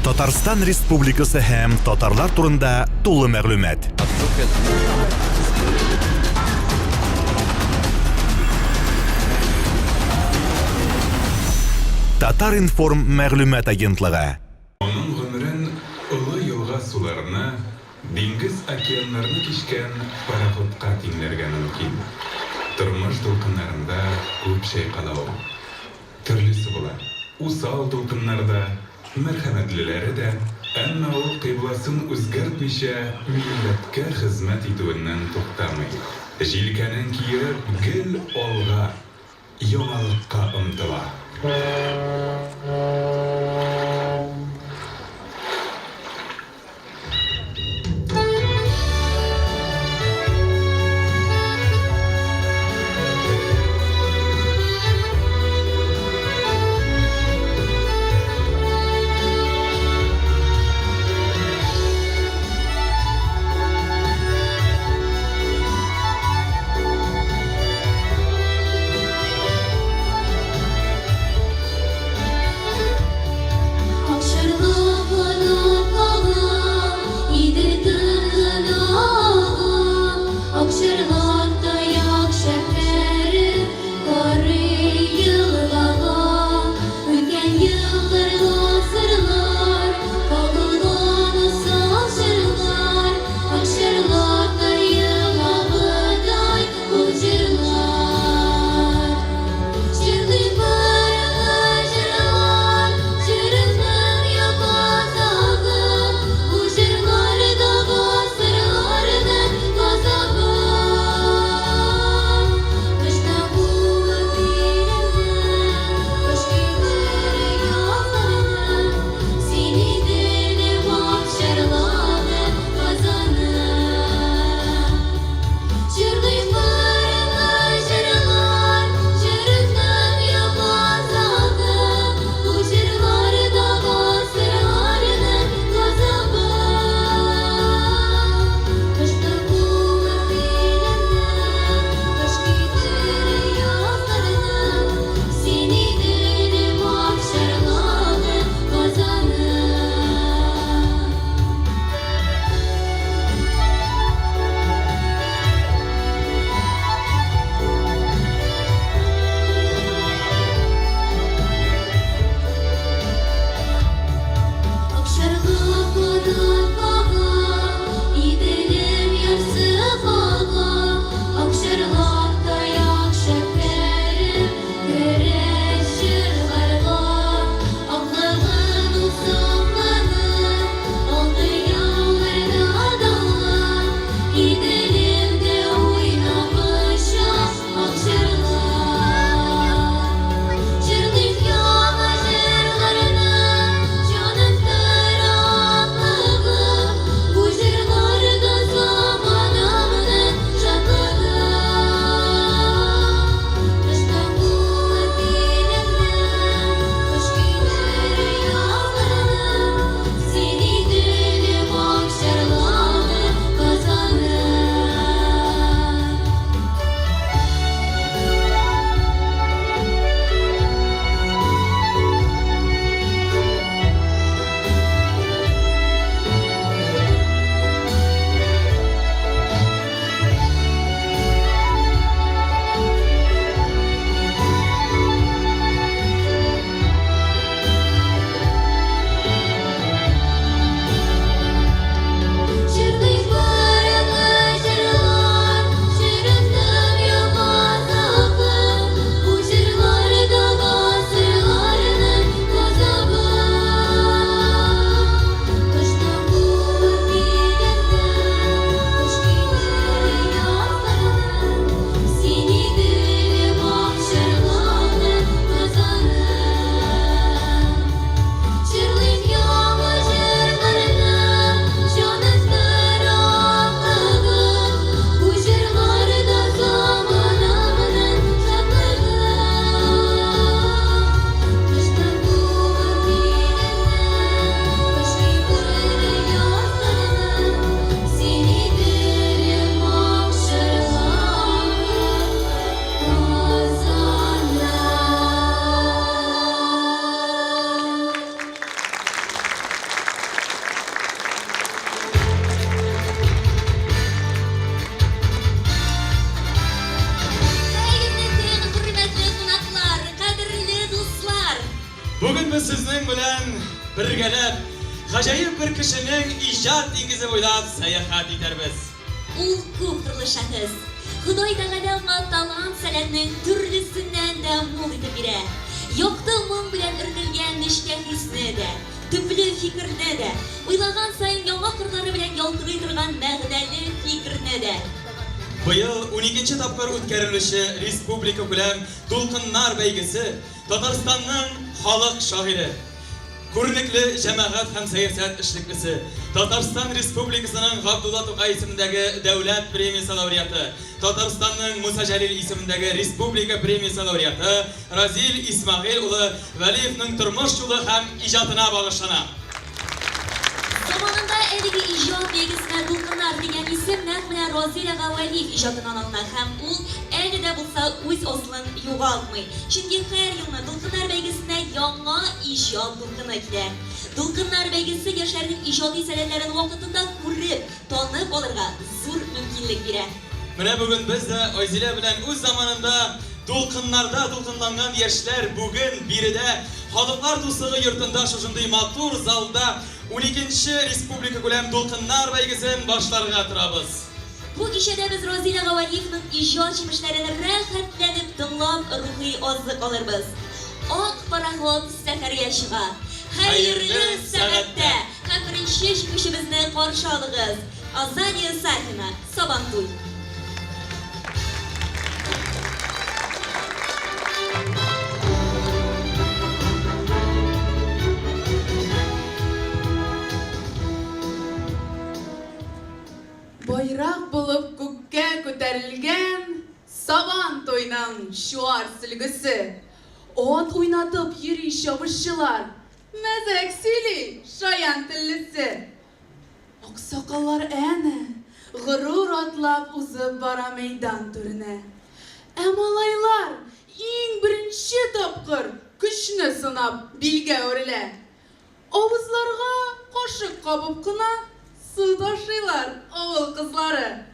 Татарстан Республикасы һәм татарлар турында тулы мәгълүмат. Татар информ мәгълүмат агентлыгы. Оның ғұмырын ұлы елға суларына, диңгіз океанларны кешкен пароходқа теңләргә мөмкин. Тормыш толқыннарында көп шайқалау. Төрлесе була. Усал толқыннарда, мәрхәмәтлеләре дә, әмма ул кыйбласын үзгәртмичә милләткә хезмәт итүеннән туктамый. Җилкәнен киереп гел алга, яңалыкка омтыла. birgelep, gajayip bir kişinin ijat dingizi boylap sayahat ederbiz. Ул күп төрле шәхес. Ходай Тәгалә аңа талант сәләтнең төрлесеннән дә мул итеп бирә. Якты моң белән өртелгән нечкә хисне дә, төпле фикерне дә, уйлаган саен яңа кырлары белән ялтырый торган мәгънәле фикерне дә. Быел 12-нче тапкыр үткәрелүче республика күләм Дулкыннар бәйгесе Татарстанның халык шагыйре, күренекле җәмәгать һәм сәясәт эшлеклесе, Татарстан Республикасының Габдулла Тукай исемендәге дәүләт премиясе лауреаты, Татарстанның Муса Җәлил исемендәге республика премиясе лауреаты Разил Исмагыйль улы Вәлиевнең тормыш юлы һәм иҗатына багышлана. Zamanında әлеге иҗат бәйгесенә Дулкыннар дигән исем нәкъ менә Разил Вәлиев иҗатыннан алына һәм ул әле дә булса үз аслын югалтмый. Чөнки һәр елны Дулкыннар бәйгесенә яңа иҗат дулкыны килә. Дулкыннар бәйгесе яшьләрнең иҗади сәләтләрен вакытында күреп, танып алырга зур мөмкинлек бирә. Менә бүген без дә Айзилә белән үз заманында Дулкыннарда дулкынланган яшьләр бүген биредә Халыклар дуслыгы йортында шушындый матур залда 12-нче республика күләм Дулкыннар бәйгесен башларга торабыз. Бу кичәдә без Разил Вәлиевнең иҗат җимешләрен рәхәтләнеп тыңлап, рухи азык алырбыз. Ак пароход сәфәргә чыга. Хәерле сәгатьтә һәм беренче җиңүчебезне каршы алыгыз. Азания Сахина, Сабантуй. Байрак булып күккә күтәрелгән Сабантуйның шуар сөлгесе. От уйнатып йөри чабышчылар, мәзәк сөйли шаян теллесе. Аксакаллар әнә горур атлап узып бара мәйдан түренә. Ә малайлар иң беренче тапкыр көчне сынап билгә үрелә. Авызларга кашык кабып кына су ташыйлар авыл кызлары.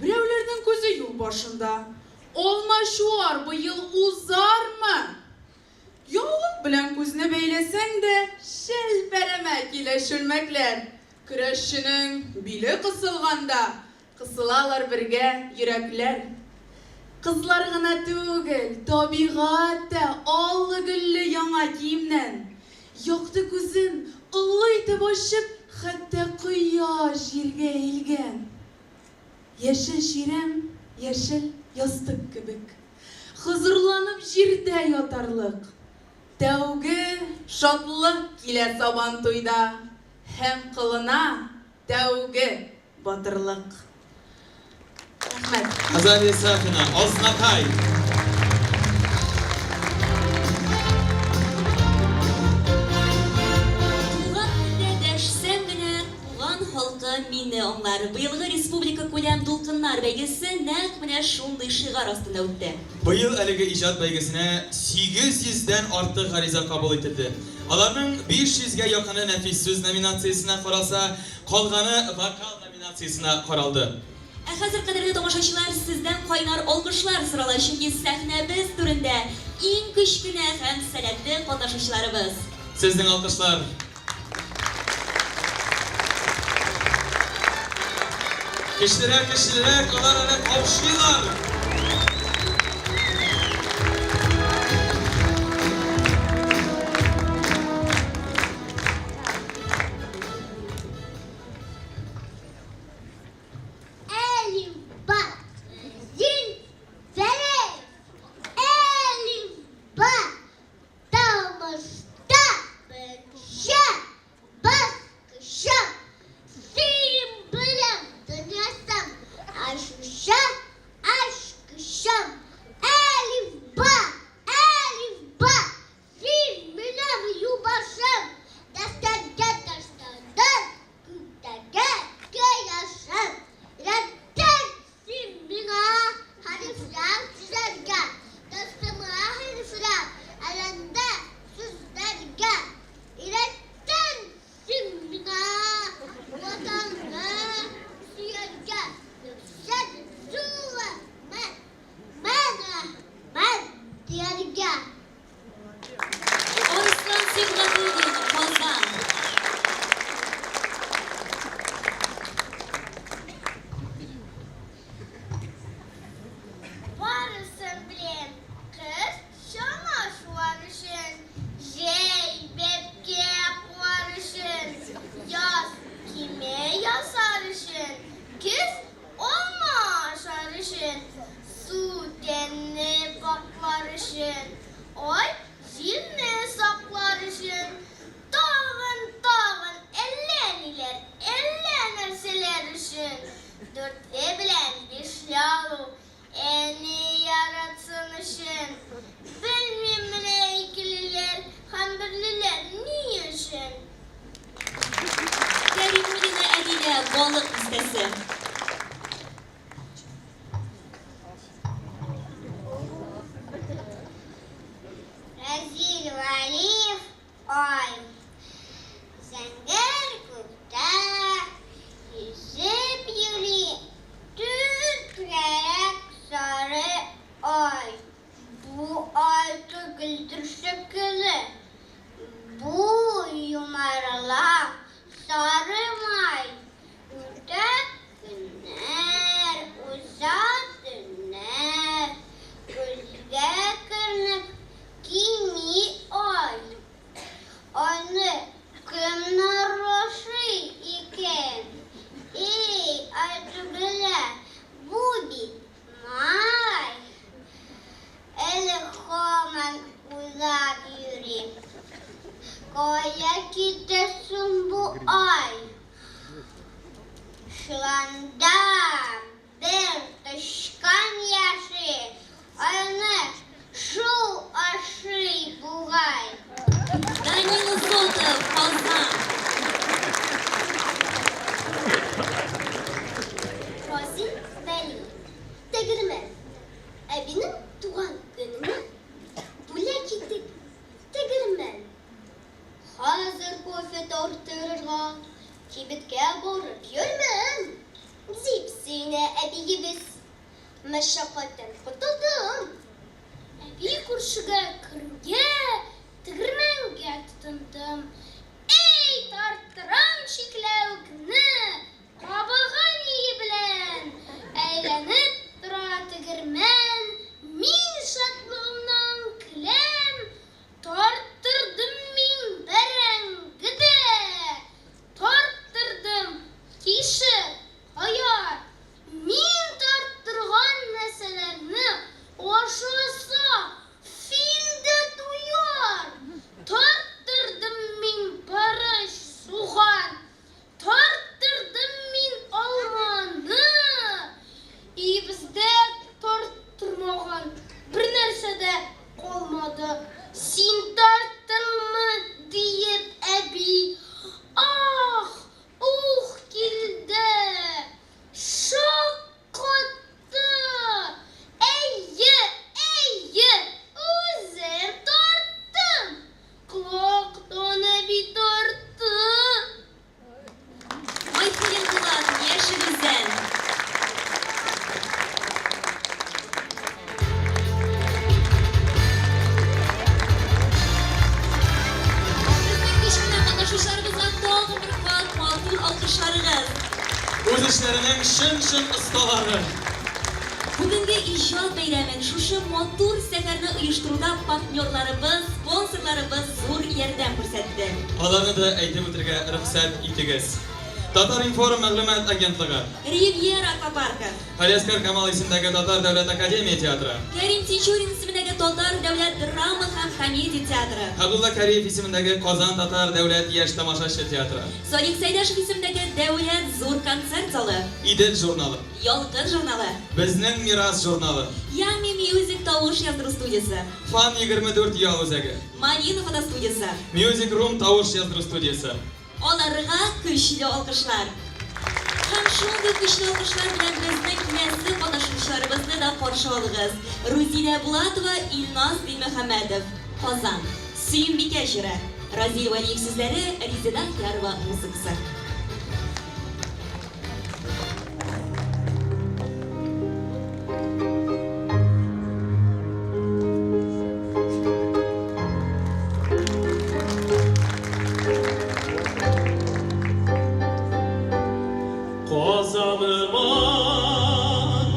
Берәүләрнең күзе юл башында. Алмашуар быел узармы? Яулык белән күзне бәйләсәң дә, шәлпәрәмә килә шүлмәкләр. Көрәшченең биле кысылганда, кысылалар бергә йөрәкләр. Кызлар гына түгел, табигать та аллы гөлле яңа киемнән. Якты күзен олы итеп ачып, хәтта кояш җиргә илгән. Яшел ширәм, яшел ястык кебек. Хозурланып җирдә ятарлык. Тәүге шатлык килә Сабантуйда. Һәм кылына тәүге батырлык. Рәхмәт. Азания Сахина, Азнакай. Мине аңлар. Быелгы республика күләм Дулкыннар бәйгесе нәкъ менә шундый шигар астында үтте. Быел әлеге иҗат бәйгесенә 800-дән артык гариза кабул ителде. Аларның 500-гә якыны нәфис сүз номинациясенә каралса, калганы вокал номинациясенә каралды. Ә хәзер кадерле тамашачылар, сездән кайнар алкышлар сыралай, чөнки сәхнәбез түрендә иң көчле һәм сәләтле катнашучыларыбыз. Сезнең алкышлар. Кешелерәк, алар әле каушыйлар. Aşuşa, aşk balık listesi. Razil Valif Ay Zengel Kukta Yüzüp yürü Tükrerek sarı ay Bu ay tügüldür şekili Bu yumarla sarımay Uzak günler uzak döner Gözge kırnıp kimi ay Anne kımlar roşu iken Ey artıgıla bu bir may El koman uzak yürü Koya gidesin bu ay Şu anda bir taşkan yaşı Anne şu aşı buğay Данила Зотов, Казан. Razil Veli Tegirmen Evinin doğan gününü Bule gittik Tegirmen Hazır kofe tortırırga Kibitke borur yürmem Zipsine ebi gibiz Meşakkatten kurtuldum Ebi kurşuga kırge Tegirmenге tutundım Ey tarttıram şiklevgini Kabıgan iyi bilen Eğlenip dura tegirmen Min şatlığımdan kilem Tarttırdım min berengide Tarttırdım kişi hayat Min tarttırgan meseleni Oşusa filde duyar Tarttırdım min barış suğan Tarttırdım min almanı İyi bizde tarttırmağan bir nerse de olmadı Sin tarttın mı deyip ebi Ah kilde Şok kattı Eyye Özüm tarttım Kulaktan ebi tarttı Ayselin Kulak, Yaşı Güzel. Bizning kishkina qatnashuvchilarimizga tog'in bir qat ma'qul olqishlaringiz. O'z ishlarining shin ustalari. Bugungi ijod bayramini shusha motor safarni uyushtiruvda partnyorlarimiz, sponsorlarimiz zo'r yordam ko'rsatdi. Ularni da aytib o'tirga ruxsat etingiz. Tatar Inform ma'lumot agentligi, Riviera Akvaparki, Alyaskar Kamal ismidagi Tatar davlat akademiya teatri, Karim Tinchurin ismidagi Tatar davlat drama ham komediya teatri, Abdulla Kariyev ismidagi Qozon Tatar davlat yosh tomoshachi teatri, Sodiq Saidashev ismidagi davlat zo'r konsert zali, Idil jurnali, Yolqin jurnali, Bizning Miras jurnali, Yami Music tovush yozdiruv studiyasi, Fan 24 yo o'zagi, Manina foto studiyasi, Music Room tovush yozdiruv studiyasi. Olarga kuchli olqishlar. Ham shunday kuchli olqishlar bilan bizning kelasi qatnashuvchilarimizni da qarshi olamiz. Ruzila Bulatova, Ilnoz Bilmuhammadov, Qozon, Suyinbek Ashira, Razil Valiyev sizlari, Rizada Yarova musiqasi. Kozanıma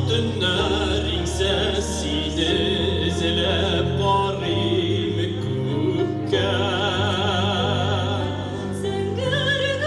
dünlerin sesini izlep garimi kukken. Sen görgün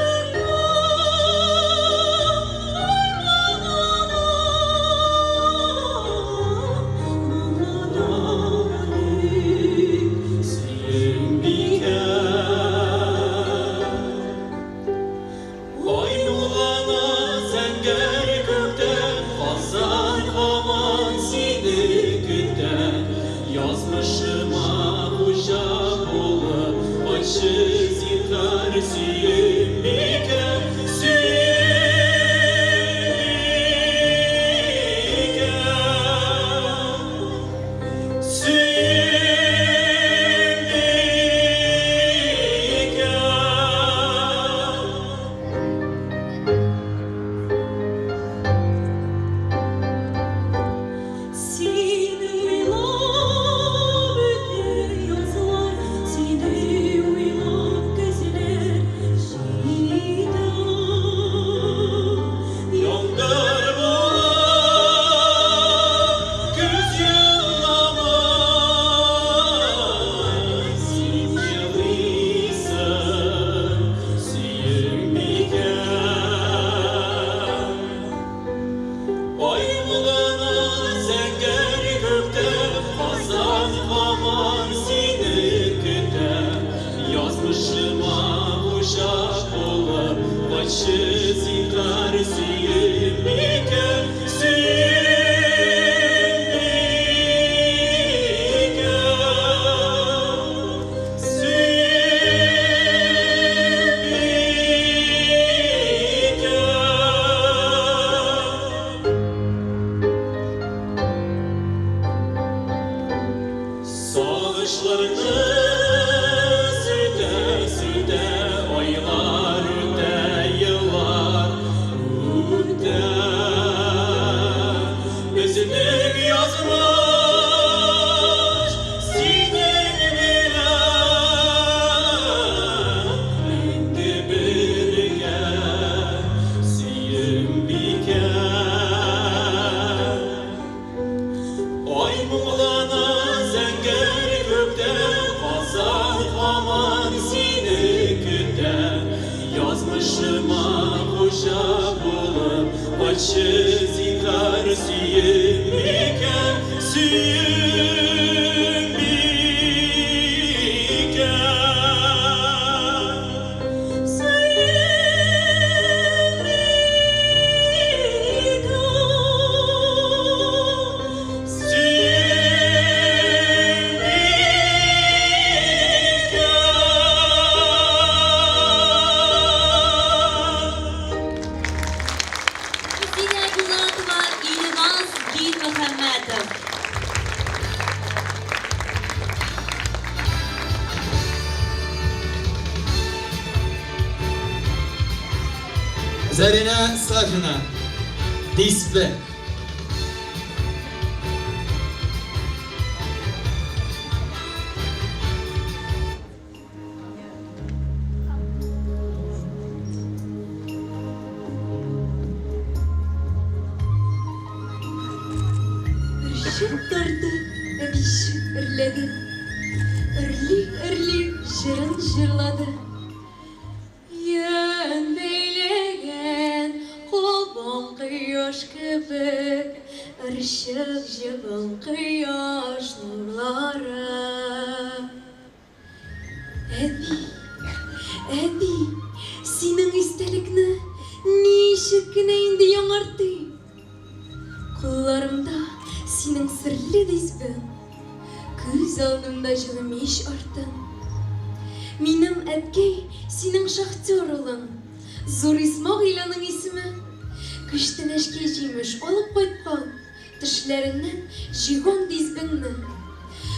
Başı zikar süyümlüke Sağışlarını süte süte oylar üte yıllar üte Üzünüm yazmış senin bile Endi birge süyüm bike Ay muğlana zengin gökten Kazak aman seni küten Yazmışıma kuşak bulup Başı zikar süyüm iken Süyüm iken Süyüm Zine Bulatova, İlmaz Bin Muhammedov. Zarina Safina, Disbe. Irşık dardı, ebişi ırladı. Irli ırli jırın jırladı. Yöndeyleyen kolban kıyaş gibi. Irşık jıbın kıyaş nurları. Ebi, senin istelikni nişikine indi yaڭartı. Kullarımda senin sırlı dizbin, göz aldımda jılmış artın. Benim etkey senin şahtörülün, Zor İsmaila'nın ismi. Kıştın eşkeciymiş olup koytkan, dişlerinden jigon dizbinni.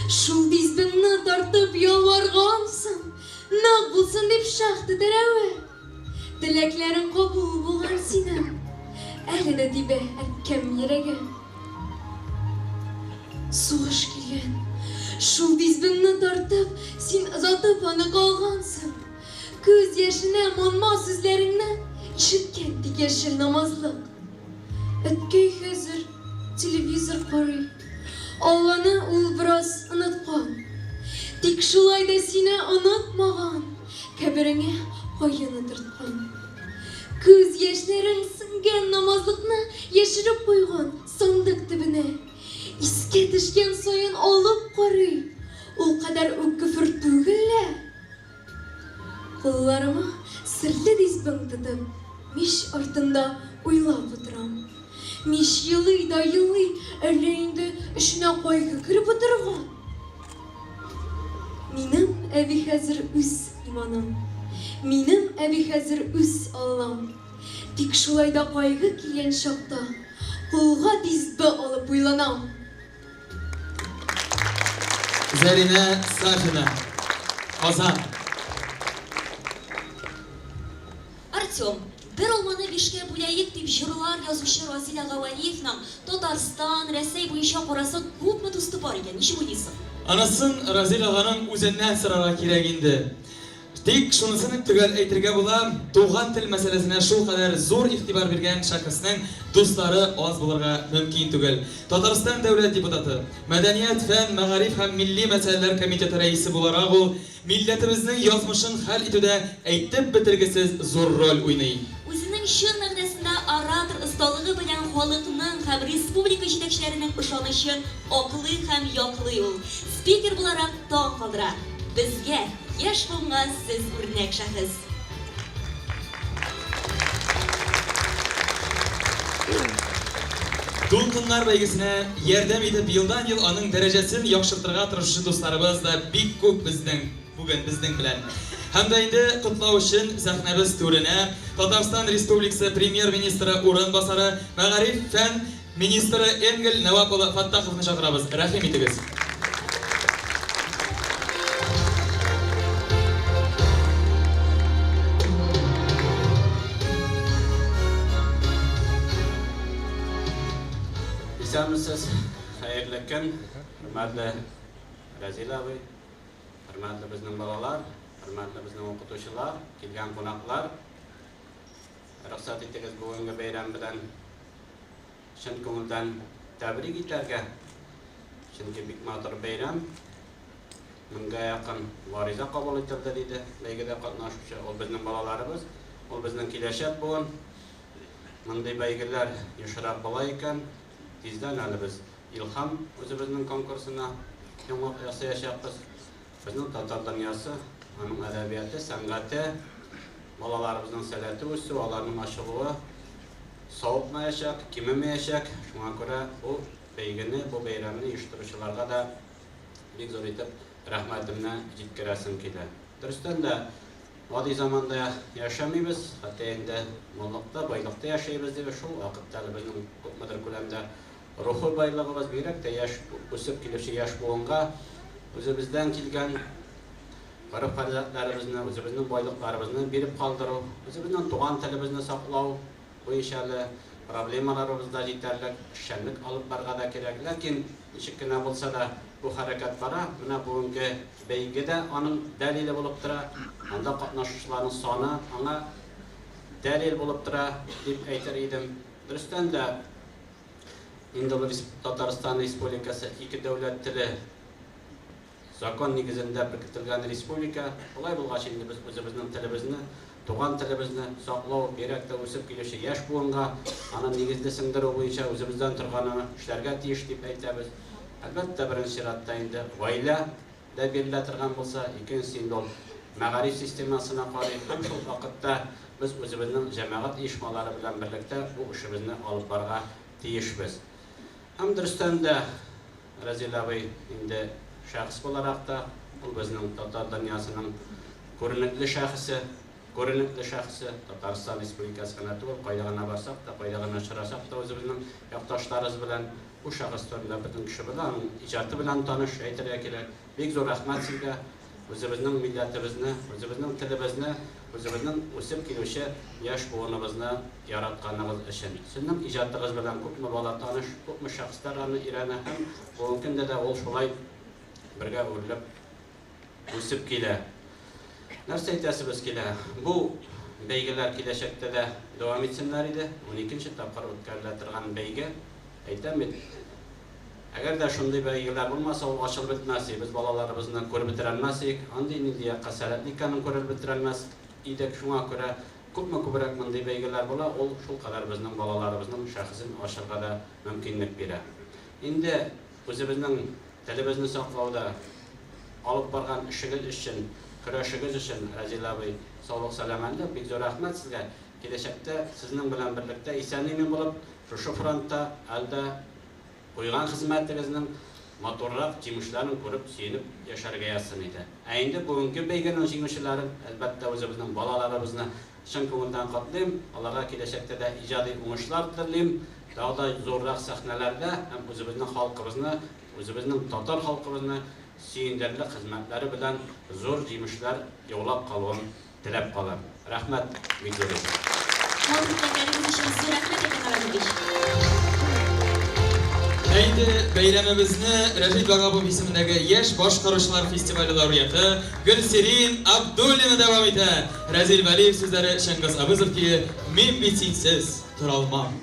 Şul dizbinni tartıp yalvargansın, nağ bulsun dep şahtı dereve. Dileklerin kabul bulan senin, eline dibe etkem yerege. Soğuş gelgen, şul dizbinni tartıp, sen azatıp anı kalgansın. Göz yaşına manma sözlerinden, işitken dik yeşil namazlık. Ötkey hazır, televizor koruy. Allah'ını ul biraz unutkan. Dik şulayda seni unutmagan, kabirine koyunu tırtkan. Göz yaşların singen namazlıkını yaşırıp koygan sandık dibine. İske düşken soyun olup koruy. O kadar o küfür tügülle. Kullarıma sırlı dizbin tutup, miş ortunda uylap oturam. Miş yılıyda örleğinde işine koygu kırıp oturgan. Benim evi hazır üs imanım. Benim evi hazır üs Allah'ım. Dik şulayda kaygı kiyen şakta, kulga dizbi alıp uylanam. Zarina Safina, Kazan. Артем, bir olmanı bişke bulayık dip jırlar yazışı Razila Gavaliyev'nin Tatarstan, Resey boyunca korası көп mü dostu var ekan, nişi bulayısın? Anasın Razil ağanın üzerinden sırara kiregindi. Tek şunusunu tügel eytirge bulam, doğan til meselesine şu kadar zor ihtibar bergen şakasının dostları az bulurga mümkün tügel. Tatarstan Devlet Deputatı, Medeniyet, Fen, Mağarif hem Milli Meseleler Komiteti Reisi bularak o, milletimizin yazmışın hal etüde eytip bitirgisiz zor rol oynayın. Өзінің шын мәгънәсендә оратор осталыгы белән халыкның һәм республика җитәкчеләренең ышанычын аклый һәм яклый ул. Спикер буларак таң калдыра. Безгә яшь булган сез үрнәк шәхес. Дулкыннар бәйгесенә ярдәм итеп елдан-ел аның дәрәҗәсен яхшыртырга тырышучы дусларыбыз да бик күп бүген безнең белән. Һәм дә инде котлау өчен сәхнәбез түренә Татарстан Республикасы Премьер-министры урынбасары, мәгариф фән министры Энгель Навап Фаттаховны чакырабыз. Рәхим итегез. Исәнмесез, хәерле көн, хөрмәтле Разил абый, хөрмәтле безнең балалар, хөрмәтле безнең укытучылар, килгән кунаклар. Рөхсәт итегез бүгенге бәйрәм белән чын күңелдән тәбрик итәргә. Чөнки бик матур бәйрәм. Меңгә якын гариза кабул ителде диде. Бәйгедә катнашучы ул безнең балаларыбыз, ул безнең киләчәк буын. Мондый бәйгеләр ешрак була икән. Тиздән әле без Илһам үзебезнең конкурсына яңак ясаячакбыз. Безнең татар дөньясы, аның әдәбияты, сәнгате, балаларыбызның сәләте үсү, аларның ачылуы савыкмаячак, кимемәячәк. Шуңа күрә бу бәйгене, бу бәйрәмне оештыручыларга да бик зур итеп рәхмәтемне җиткерәсем килә. Дөрестән дә гади заманда яшәмибез, хәтта инде монлыкта, байлыкта яшәйбез дип шул вакытта безнең күпмедер күләмдә рухи байлыгыбыз бирәк тә яшь үсеп килүче яшь буынга үзебездән килгән гариф-гадәтләребезне, үзебезнең байлыкларыбызны биреп калдыру, үзебезнең туган телебезне саклау буенча проблемаларыбыз да җитәрлек, эшчәнлек алып барырга да кирәк. Ләкин ничек кенә булса да бу хәрәкәт бара, менә бүгенге бәйгедә аның дәлиле булып тора, анда катнашучыларның саны аңа дәлил булып тора дип әйтер идем. Дөрестән дә инде Татарстан Республикасы ике дәүләт теле закон нигезендә беркетелгән республика. Болай булгач инде без үзебезнең телебезне, туган телебезне саклау, бирәк тә үсеп килүче яшь буынга аның нигезле сеңдерү буенча үзебездән торганны эшләргә тиеш дип әйтәбез. Әлбәттә, беренче чиратта инде гаилә дә бирелә торган булса, икенче инде ул мәгариф системасына карый. Һәм шул вакытта без үзебезнең җәмәгать оешмалары белән берлектә бу эшебезне алып барырга тиешбез. Һәм дөрестән дә Разил абый инде шәхс буларак та ул безнең татар дөньясының күренекле шәхесе, Татарстан Республикасы гына түгел, кайда гына барсак та, кайда гына очрасак та үзебезнең якташларыбыз белән бу шәхес турында бөтен кеше белән, иҗаты белән таныш әйтергә кирәк. Бик зур рәхмәт сезгә. Үзебезнең милләтебезне, үзебезнең телебезне, үзебезнең үсеп килүче яшь буыныбызны яратканыгыз өчен. Сезнең иҗатыгыз белән күпме бала таныш, күпме шәхесләр аны өйрәнә һәм бүгенге көндә дә ул шулай бергә үрелеп үсеп килә. Нәрсә әйтәсебез килә? Бу бәйгеләр киләчәктә дә дәвам итсеннәр иде. 12нче тапкыр үткәрелә торган бәйге. Әйтәм бит, әгәр дә шундый бәйгеләр булмаса, ул ачылып бетмәс, без балаларыбызны күреп бетерәлмәсек, андый нинди касаләтле икәнен күреп бетерәлмәс идек. Шуңа күрә күпме-күбрәк мондый бәйгеләр була, ул шул кадәр безнең балаларыбызның шәхесен ачырга да мөмкинлек бирә. Инде үзебезнең телебезне саклауда алып барган эшегез өчен, көрәшегез өчен Разил абый, саулык, сәламәтлек, бик зур рәхмәт сезгә. Киләчәктә сезнең белән берлектә исән-имин булып, шушы фронтта әлдә куйган хезмәтегезнең матуррак җимешләрен күреп, сөенеп яшәргә язсын иде. Ә инде бүгенге бәйгенең җиңүчеләрен, әлбәттә, үзебезнең балаларыбызны чын күңелдән котлыйм. Аларга киләчәктә дә иҗади уңышлар телим. Дагы зуррак сәхнәләрдә һәм үзебезнең халкыбызны, үзебезнең татар халкыбызны сөендерлек хезмәтләре белән зур җимешләр яулап калуын теләп калам. Рәхмәт, бик зур. Әйді бәйрәмебезне Рәшид Багапов исемендәге яшь башкаручылар фестивале лауреаты Гөлсерин Абдуллина дәвам итә. Разил Вәлиев сүзләре Шәңгас Абызов ки, мин бит синсез тора алмам.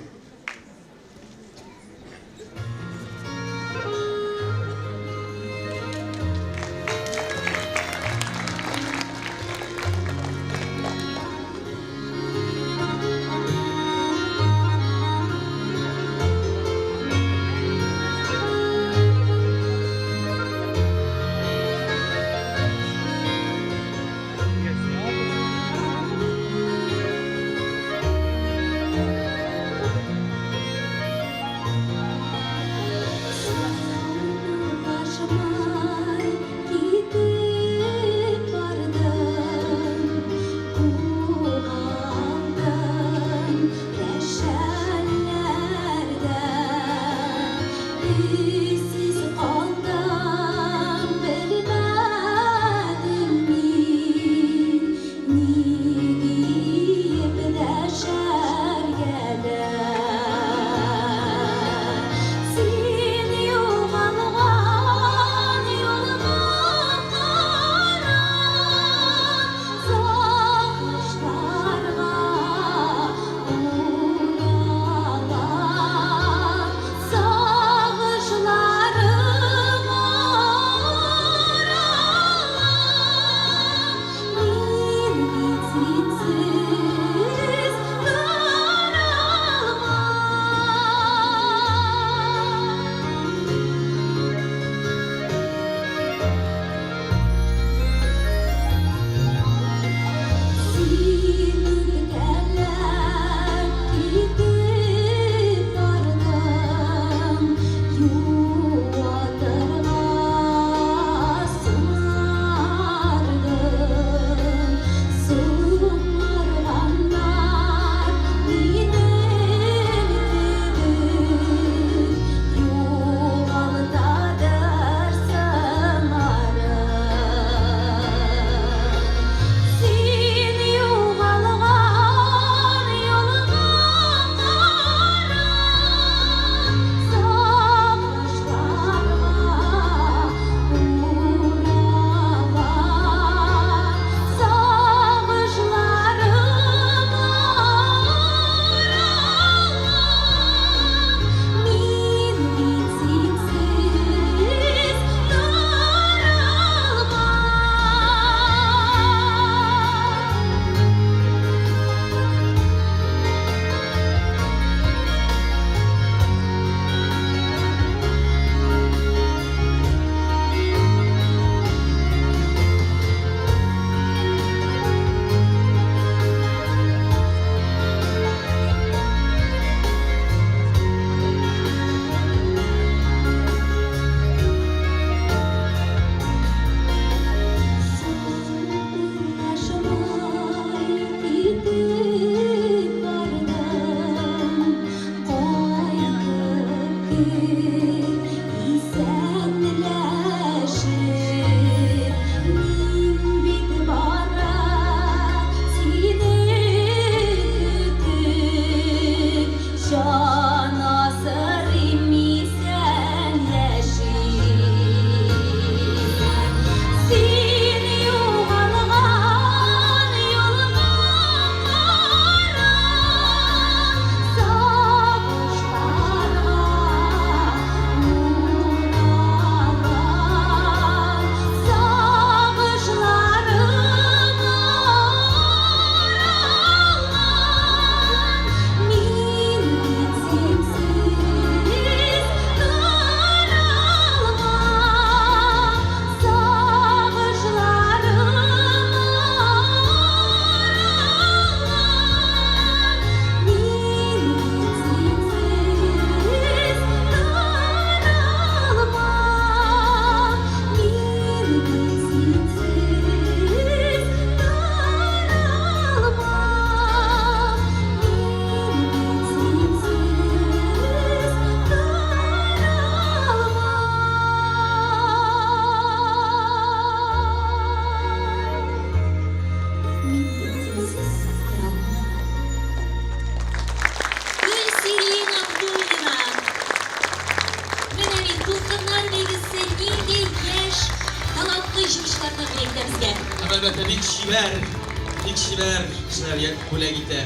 Ишчиләр, эшләргә бүләк итә.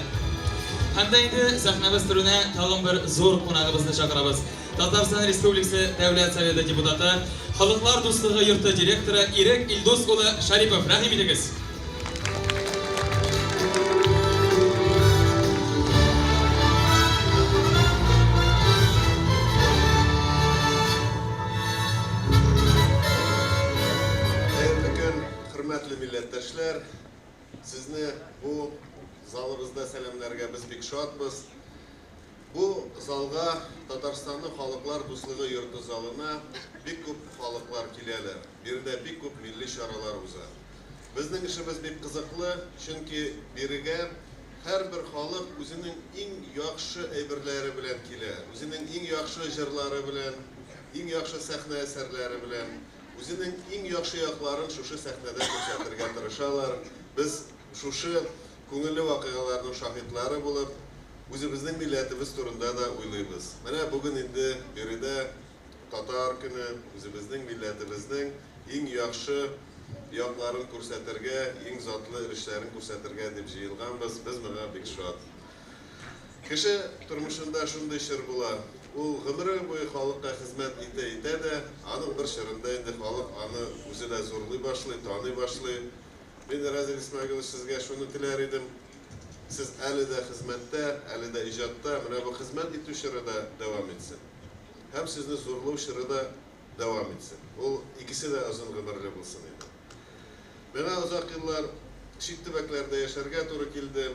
Һәм дә инде сәхнәбез түренә тагын бер зур кунагыбызны чакырабыз. Татарстан Республикасы Дәүләт Советы депутаты, Халыклар дуслыгы йорты директоры Ирек Илдус улы Шарипов, рәхим итегез. Hürmetli milletteşler, sizni bu zalımızda selamlarga biz bek şadbız. Bu zalga Tatarstanlı Halklar Dostluğu yurtu zalına bek köp halklar kileler. Bir de bek köp milli şaralar uza. Bizning işimiz bek kızıklı, çünkü birige her bir halk özünün en yaxşı eybirleri bilen kile, özünün en yaxşı jırları bilen, en yaxşı sahne eserleri bilen, özünün en yaxşı yakların şuşu sahnede gösterge tırışalar. Biz şuşu көңілі вақиғалардың шахидлары болып, өзіміздің милләтіміз турында да ойлаймыз. Менә бүгін инде береде татар көне өзіміздің милләтіміздің ең яхшы якларын күрсәтергә, ең затлы эшләрен күрсәтергә дип җыелганбыз. Без моңа бик шат. Кеше тормышында шундый шыр була. Ул гомере буе халыкка хезмәт итә дә, аның бер шырында инде халык аны үзе дә зурлый башлый, таный башлый. Ben Razil İsmail sizge şunu diler idim. Siz әлі de hizmette, әлі de icatta, mene bu hizmet etü şırıda devam etsin. Hem sizni zorluğu şırıda devam etsin. O ikisi de uzun gıdırlı bulsun idi. Bana uzak yıllar çit tübeklerde yaşarga doğru kildi.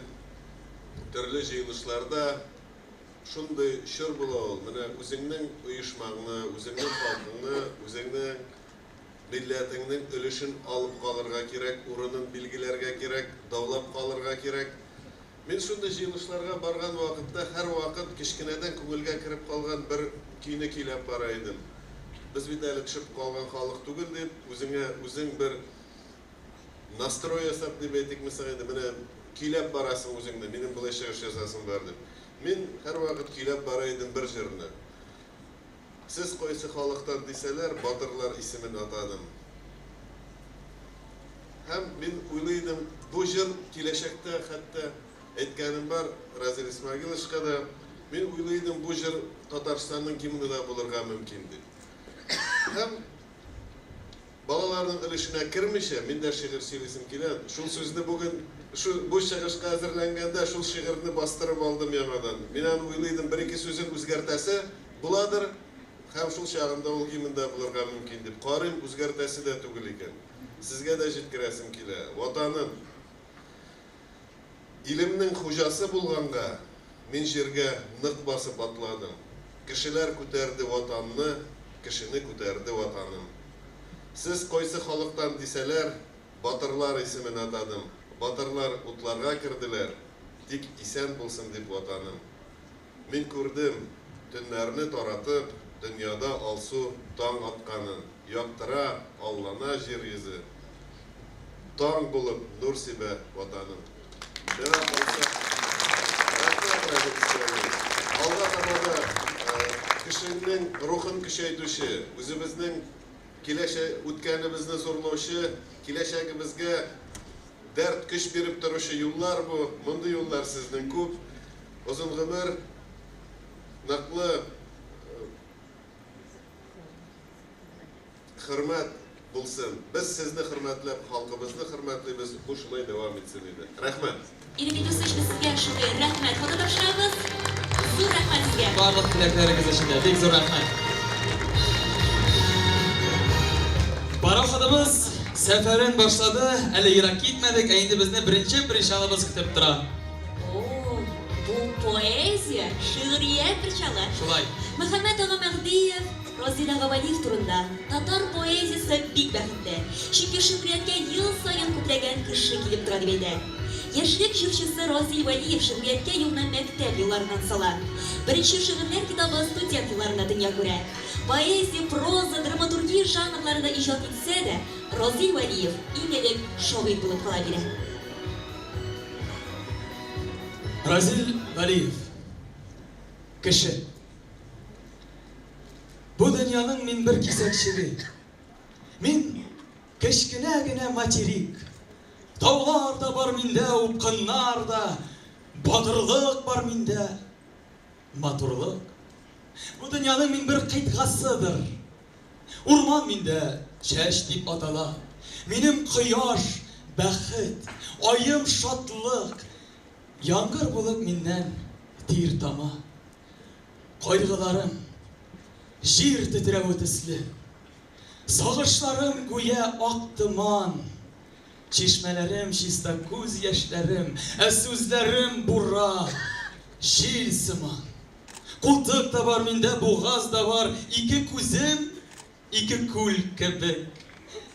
Türlü jıyılışlarda şunday şır bula ol. Mene üzerinin uyuşmağını, üzerinin halkını, üzerinin milletinin ölüşün alıp kalırga gerek, urunun bilgilerge gerek, davlap kalırga gerek. Men şunda jıyılışlarga bargan vakitte her vakit kişkineden köngülge kirip kalgan bir kiyini kiylep baraydım. Biz bir deli düşüp kalgan halık tugul deyip, özün bir nastroy yasap deyip etik mesela mene kiylep barasın özünde, benim bu işe yaşasın verdim. Men her vakit kiylep baraydım bir jırını. Siz koysa halktan deseler, batırlar ismini atadım. Hem ben uylaydım, bu yıl kileşekte hatta etkenim var, Razil İsmail Işkada, ben uylaydım bu yıl Tatarstan'ın kimini de bulurga mümkündü. Hem balalarının ilişine kirmişe, men de şiir söylesim kilen, şul sözünü bugün, bu şiirşka hazırlanganda şul şiirini bastırıp aldım yamadan. Men uylaydım, bir iki sözün özgertesi buladır. Hem şul şağında ol kiminde bulurga mümkün deyip, qarayım özgertesi de tugul eken. Sizge de жеткіреsim kile. Vatanım, ilimnin hujası bulganga, men жерге nık basıp atladım. Kişiler küterdi vatanını, kişini küterdi vatanım. Siz koysa halktan deseler, batırlar ismini atadım. Batırlar utlarga kirdiler, tik isen bulsun deyip vatanım. Men gördüm, tünlerini taratıp, dünyada alsu taң atkanın, yaktıra Allah'ına jer yüzü. Taң bulup nur sibe vatanım. Allah tamada kişinin ruhun kişeytüşü, özümüzün ötkenimizni zorlaşı, kileşegimizge dert güç berip duruşu yollar bu. Mundu yollar sizden köp. Uzun ömür, naklı hürmet bulsun. Biz sizni hürmetlep, halkımızı hürmetleyimiz, bu şulay devam etsin idi. Rahmet. İrek Ildouz sizge şunday rahmet. Hadi başlayalım. Zor rahmet sizge. Barlık dilekleriniz için de bek zor rahmet. Baroxadımız seferin başladı, әлі yirak gitmedik, endi bizni birinci şalımız kütüp tura. Oo, bu poeziya, şiiriyet bir şalı. Şulay. Muhammed Ağa Mehdiyev, Razil Ağa Valiyev turunda Tatar poeziyası bik bəxtli. Çünkü şiiriyetke yıl sayın kütləgən kişi kilip tura dibeydi. Yaşlık şiirçisi Razil Valiyev şiiriyetke yılına mektep yıllarından salan. Birinci şiirler kitabı student yıllarında dünya göre. Poeziya, proza, dramaturgiya janrlarında icad etse de Razil Valiyev imelik şovit bulup kalabilir. Razil Valiyev, kişi. Bu dünyanın min bir kesek şiiri. Min keşkine materik. Таулар да бар миндә, упкыннар да, батырлык бар миндә, матурлык. Бу дөньяның мин бер кыйтгасыдыр. Урман миндә чәч дип атала. Минем кояш, бәхет, айым шатлык. Яңгыр булып миннән тир тама. Кайгыларым җир тетрәү төсле. Сагышларым гүя ак томан. Чишмәләрем чиста күз яшьләрем, сүзләрем бура, җил сыман. Култык та бар миндә, бугаз да бар, ике күзем, ике күл кебек.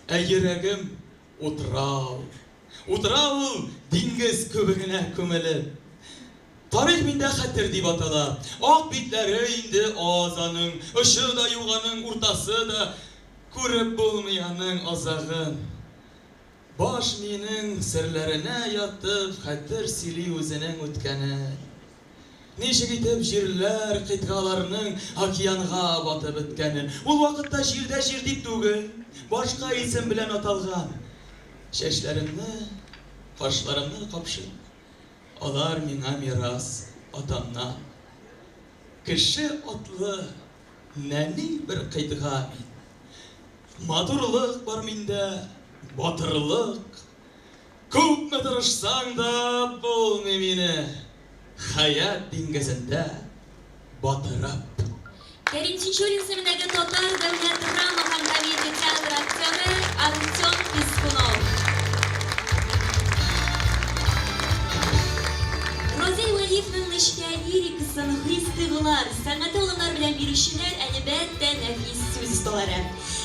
Йөрәгем утрау. Утрау диңгез күбегенә күмелеп. Тарих миндә хәтер дип атала. Ак битләре инде азаның, ошы да юганың, уртасы да күреп булмаянның азагын. Баш минең серләренә ятып, хәтер сөйли үзенең үткәне. Ничек итеп җирләр кыйтгаларның океанга батып беткәнен. Ул вакытта җирдә җир дип түгел, башка исем белән аталган. Чәчләремне, кашларымны капшып, алар миңа мирас атамнан. Кеше атлы нәни бер кыйтга. Матурлык бар миндә, батырлык. Күпме тырышсаң да булмый мине хаят диңгезендә батырып. Кәрим Тинчурин исемендәге татар дәүләт драма һәм комедия театры актеры Артем Пискунов. Розей Валиевның нечкә лирикасын христыгылар, сәнгате улымнар белән бирүчеләр әлбәттә нәфис сүз осталары.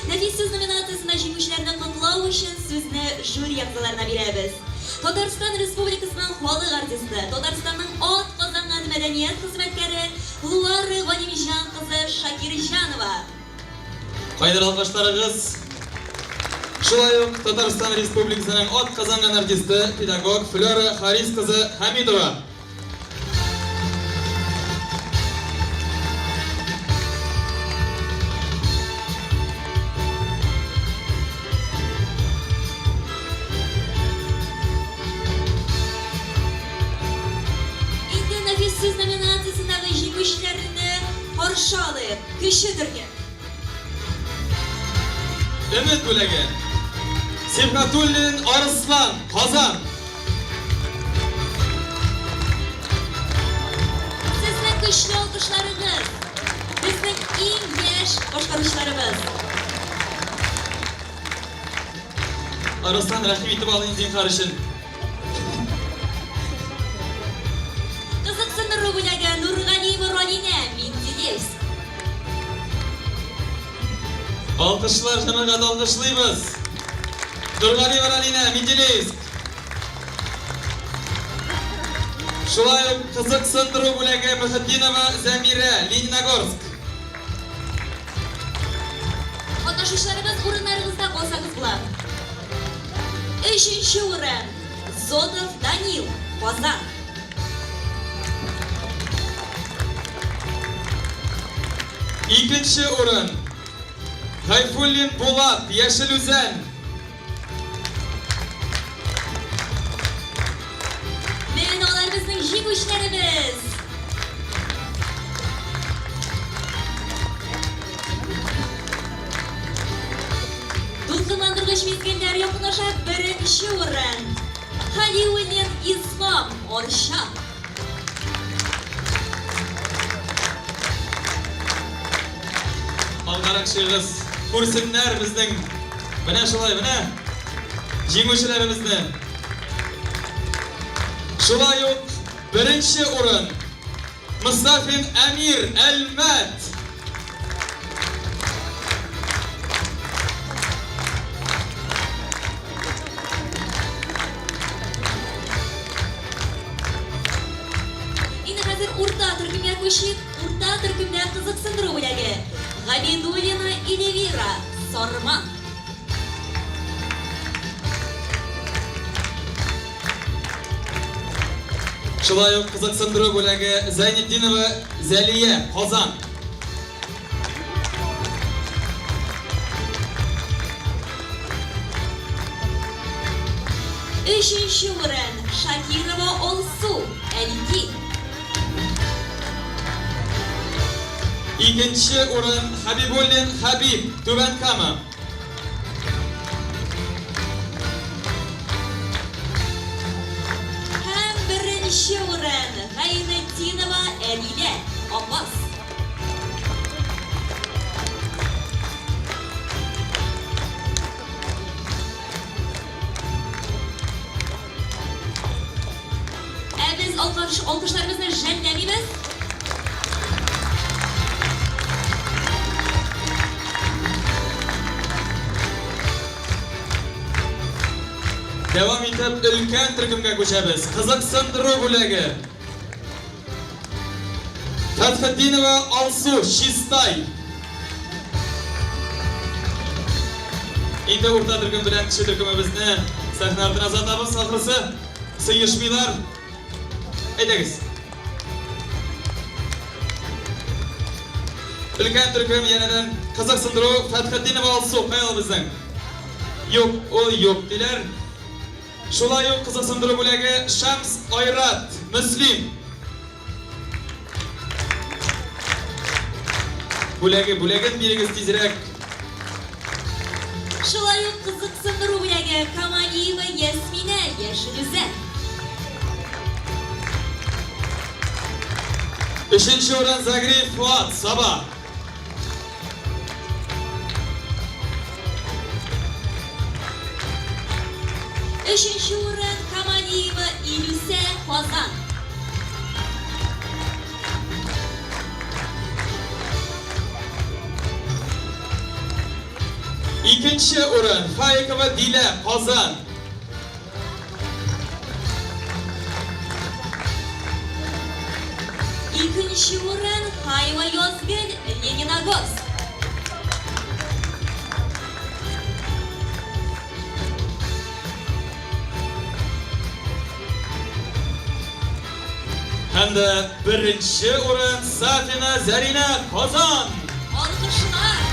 Нәфис сүз номинациясына җиңүчеләрне котлау өчен сүзне жюри әгъзаларына бирәбез. Татарстан Республикасының халык артисты, Татарстанның ат казанган мәдәният хезмәткәре Луары Вадимҗан кызы Шакирҗанова. Кайдар алкышларыгыз. Шулай ук Татарстан Республикасының ат казанган артисты, педагог Флора Харис кызы Хамидова. Сүз номинациясындагы җиңүчеләрне каршы алып, кешедерге. Өмет бүләге. Сибгатуллин Арыслан, Казан. Сезнең көчле алкышларыгыз. Безнең иң яшь башкаручыларыбыз. Арыслан рәхим итеп алың зинһар өчен. Кызыксындыру бүләге Нургалиева Ралина Менделевск. Алкышлар җәмәгать алкышлыйбыз. Нургалиева Ралина Менделевск. Шулай ук кызыксындыру бүләге Мөхәддинова Замира Лениногорск. Катнашучыларыбыз урыннарыгызда калсагыз була. 3-нче урын Зотов Данил, Казан. Икенче урын Гайфуллин Булат, Яшелүзән. Менә алар безнең җиңүчеләребез. Дулкынландыргыч мизгелләр якынлаша, 1-нче урын Халиуллин Ислам, Орша. Алгарак шыгыз, күрсеннәр безнең. Менә шулай, менә җиңүчеләребезне. Шулай ук 1-нче урын Мустафин Амир Әлмәт. Инде хәзер урта төркемгә күчик. Урта төркемдә кызыксындыру бүләге Габидуллина Эльвира, Сарман. Шулай ук кызыксындыру бүләге Зайнетдинова Зәлия, Казан. Üçüncü orun Shakirova Olsu 52. İkinci orun Habibullin Habib Tuban Kama. Hem birinci orun Gayrettinova Adile Abbas. Biz alkışlarımızla jenlemimiz. Devam etip ülken türkümge koşarız. Kazakistan Drobulegi. Fathiddinova Alsu Şistay. Endi o'rta türküm bilan kishi türkümimizni sahnalardan azatamiz. Oxirisi sıyışmılar. Aytagız. Ülken türküm yanadan Kazakistan Drobulegi Fathiddinova Alsu qo'yalım bizden. Yok, o yok diler. Şulay yok Kazakistan Drobulegi Shams Ayrat Müslim. Bulagin birigiz tezroq. Şulay yok Kazakistan Drobulegi Kamaliyeva Yasmina Yashiluzar. Üçüncü o'rin Zagrev Fuat Sabah. Üçüncü orun Kamaliyeva İlüse Kozan. İkinci o'rin Faikova Dila Qozon. İkinci orun Hayva Yozgin Leninagorsk. Hem de birinci o'rin Safina Zarina Qozon. Alkışlar.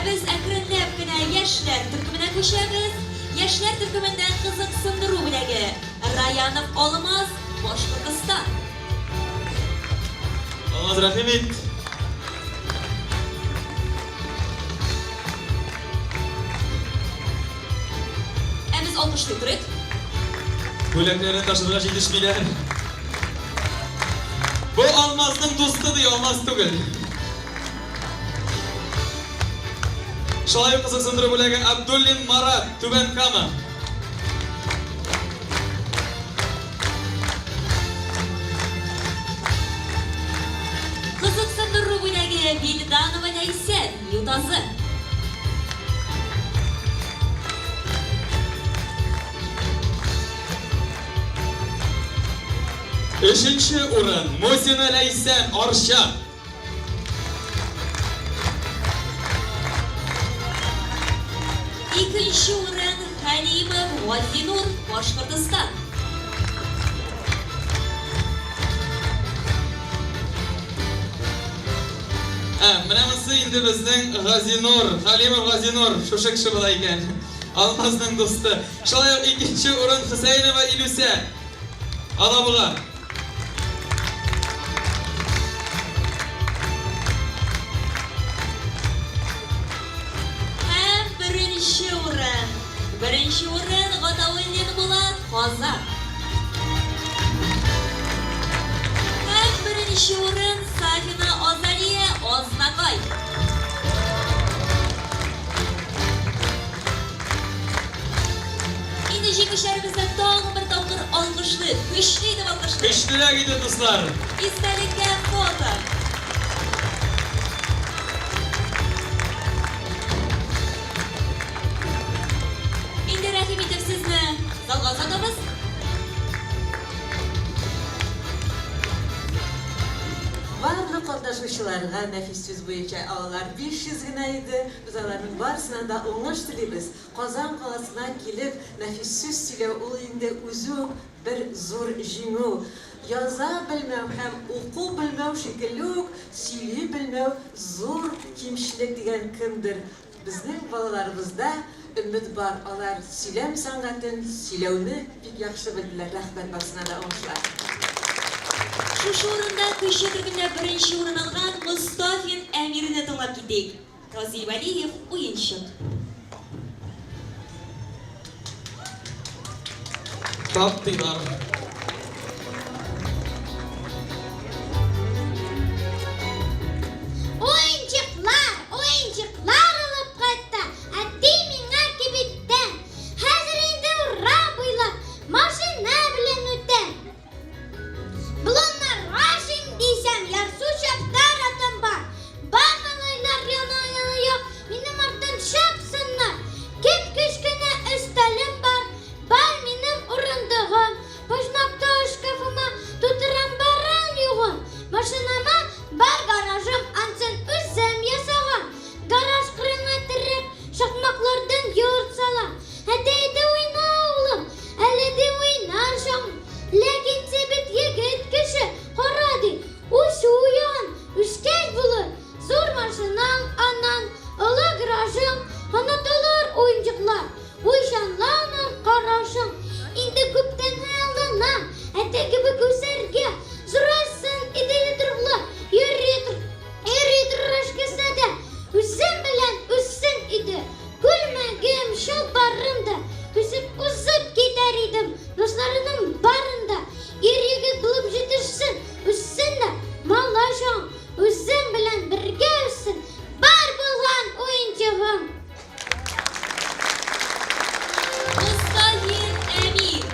Biz akranlab Yaşlar türkümüne koşarız. Yaşlar türkümünden Kazakistan Drobulegi Rayanov Olmaz Boshqirdiston. Olmaz rahmet. Biz alkışlı turuk. Bo'laklarni tashirg'ash yetishmaylar. Bu Olmazning do'sti diyor, Olmaz tugul. Shoir Kazakistan Drobulegi Abdullin Marat Tuban Kama. Kazakistan Drobulegi Vildanova Laysa Yutazı. Üçüncü o'rin Muhsina Laysan Arshab. İkinci orun Halimov G'ozinur Boshqirdiston. Bunisi endi bizning G'ozinur, Halimov G'ozinur shosha kishi bo'lar ekan. Olmazning do'sti. Shoir ikkinchi o'rin Husaynova Ilusa. Adabuga. Birinci o'rin G'odavullin Bulat Qozon. Hem birinci o'rin Safina Ozaliya Oznaqoy. Endi jengishlarimizda tog'in bir topqir olqishli, kuchli deb olqishli. Kuchlilar edi do'stlar. Istalgan foto. Endi rahim etib sizni zalga uzatamiz. Барлық катнашучыларга нәфис сүз буенча алар 500 гына иде. Без аларның барысына да уңыш телибез. Казан каласына килеп нәфис сүз сөйләү ул инде үзү bir zor җиңү. Яза белмәү һәм уку белмәү шикелле үк сөйли белмәү зур кимчелек дигән кемдер. Безнең балаларыбызда өмет бар. Алар сөйләм сәнгатен, сөйләүне бик яхшы белделәр. Рәхмәт барсына да уңышлар. Шушы урында кыйшы төркемдә беренче урын алган Мустафин Әмирне тыңлап китик. Разил Валиев, уенчык. Таптыйлар. Oyuncaklar alıp kaytta. Әтти миңа кибеттен. Хәзер инде ура буйлап машина белән үтәм. Булоннар рашин дисәм, ярсу чаптар атым бар. Бар малайлар яна-яна, минем арттан чапсыннар. Кеп-кечкенә өстәлем бар. Бар минем урындыгым. Почмакта шкафыма тутырам баран югым. Машинама бар гаражым, ансын үзем ясагам. Гараж кырына тереп, шакмаклардан йорт салам. Әтәйде уйна улым, әле де уйнар шам. Ләкин себет егет кеше, карады, уч уян, үскәч булыр. Зур машинаң аннан, олы гаражың, онытылыр уенчыклар. Уйшанланыр карашың, инде күптән хәлланам. Әтә кебек үсәргә, зурасын иде торглар. Йөри торышкыса да, үзем белән үссен иде. Күлмәгем чалбарымда, үсеп узып китәр идем. Дусларының барында, ир-егет булып җитешсен, үссен дә, малашың, үзем белән бергә үссен. Бар булган уенчыгым. Мустафин Әмир.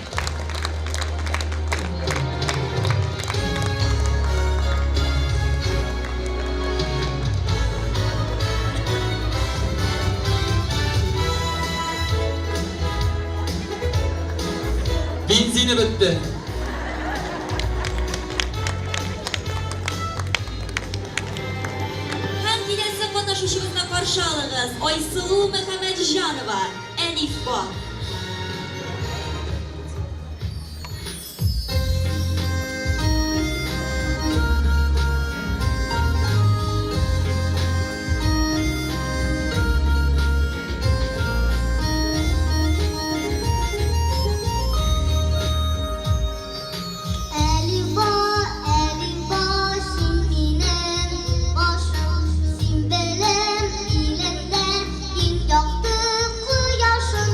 Benzini bitti. Һәм киләсе катнашучыбызны каршы алыгыз. Айсылу Мөхәммәтҗанова, Әлифба. Әлифба, Әлифба, син минем башым, син белем билемдә, иң якты кояшым.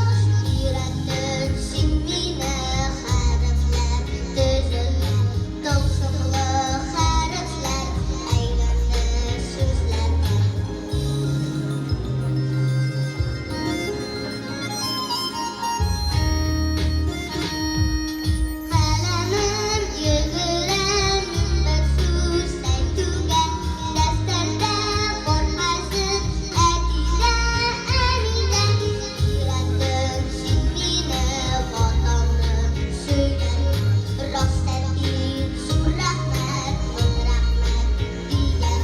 Өйрәттең син мине хәрефләр төзелгән, тылсымлы хәрефләр, әйләнер сүзләргә. Каләмем йөгерәм бер сүз әйтүгә, дәфтәрдә бар хәзер әтилә, әнилә. Өйрәттең син мине ватанны сөйгән, рөхсәти зур рәхмәт, мең рәхмәт дигән.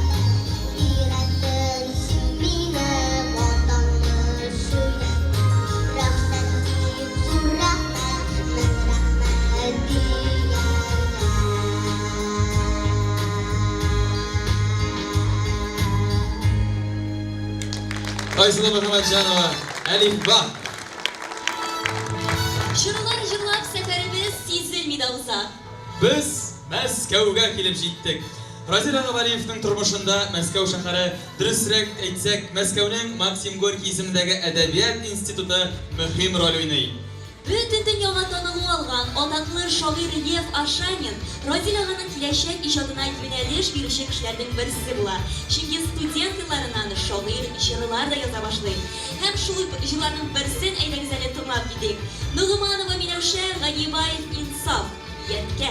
Өйрәттең син мине ватанны сөйгән, рөхсәти зур рәхмәт, мең рәхмәт Айсылу Мөхәммәтҗанова, Әлифба. Җырлар җырлап сәфәребез сизелми дә уза. Biz Мәскәүгә килеп җиттек. Разил Валиевның тормышында Мәскәү шәһәре, дөресрәк әйтсәк, Мәскәүнең Максим Горький исемендәге әдәбият институты мөһим роль уйный. Бөтен дөньяга танылу алган атаклы шагыйрь Лев Ашанин Разил аганың киләчәк иҗатына юнәлеш бирүче кешеләрнең берсе була. Чөнки студент елларыннан шагыйрь җырлар да яза башлый. Һәм шул җырларның берсен әйдәгез әле тыңлап китик. Нугманова Миләүшә, Ганибаев Инсаф. Яткә.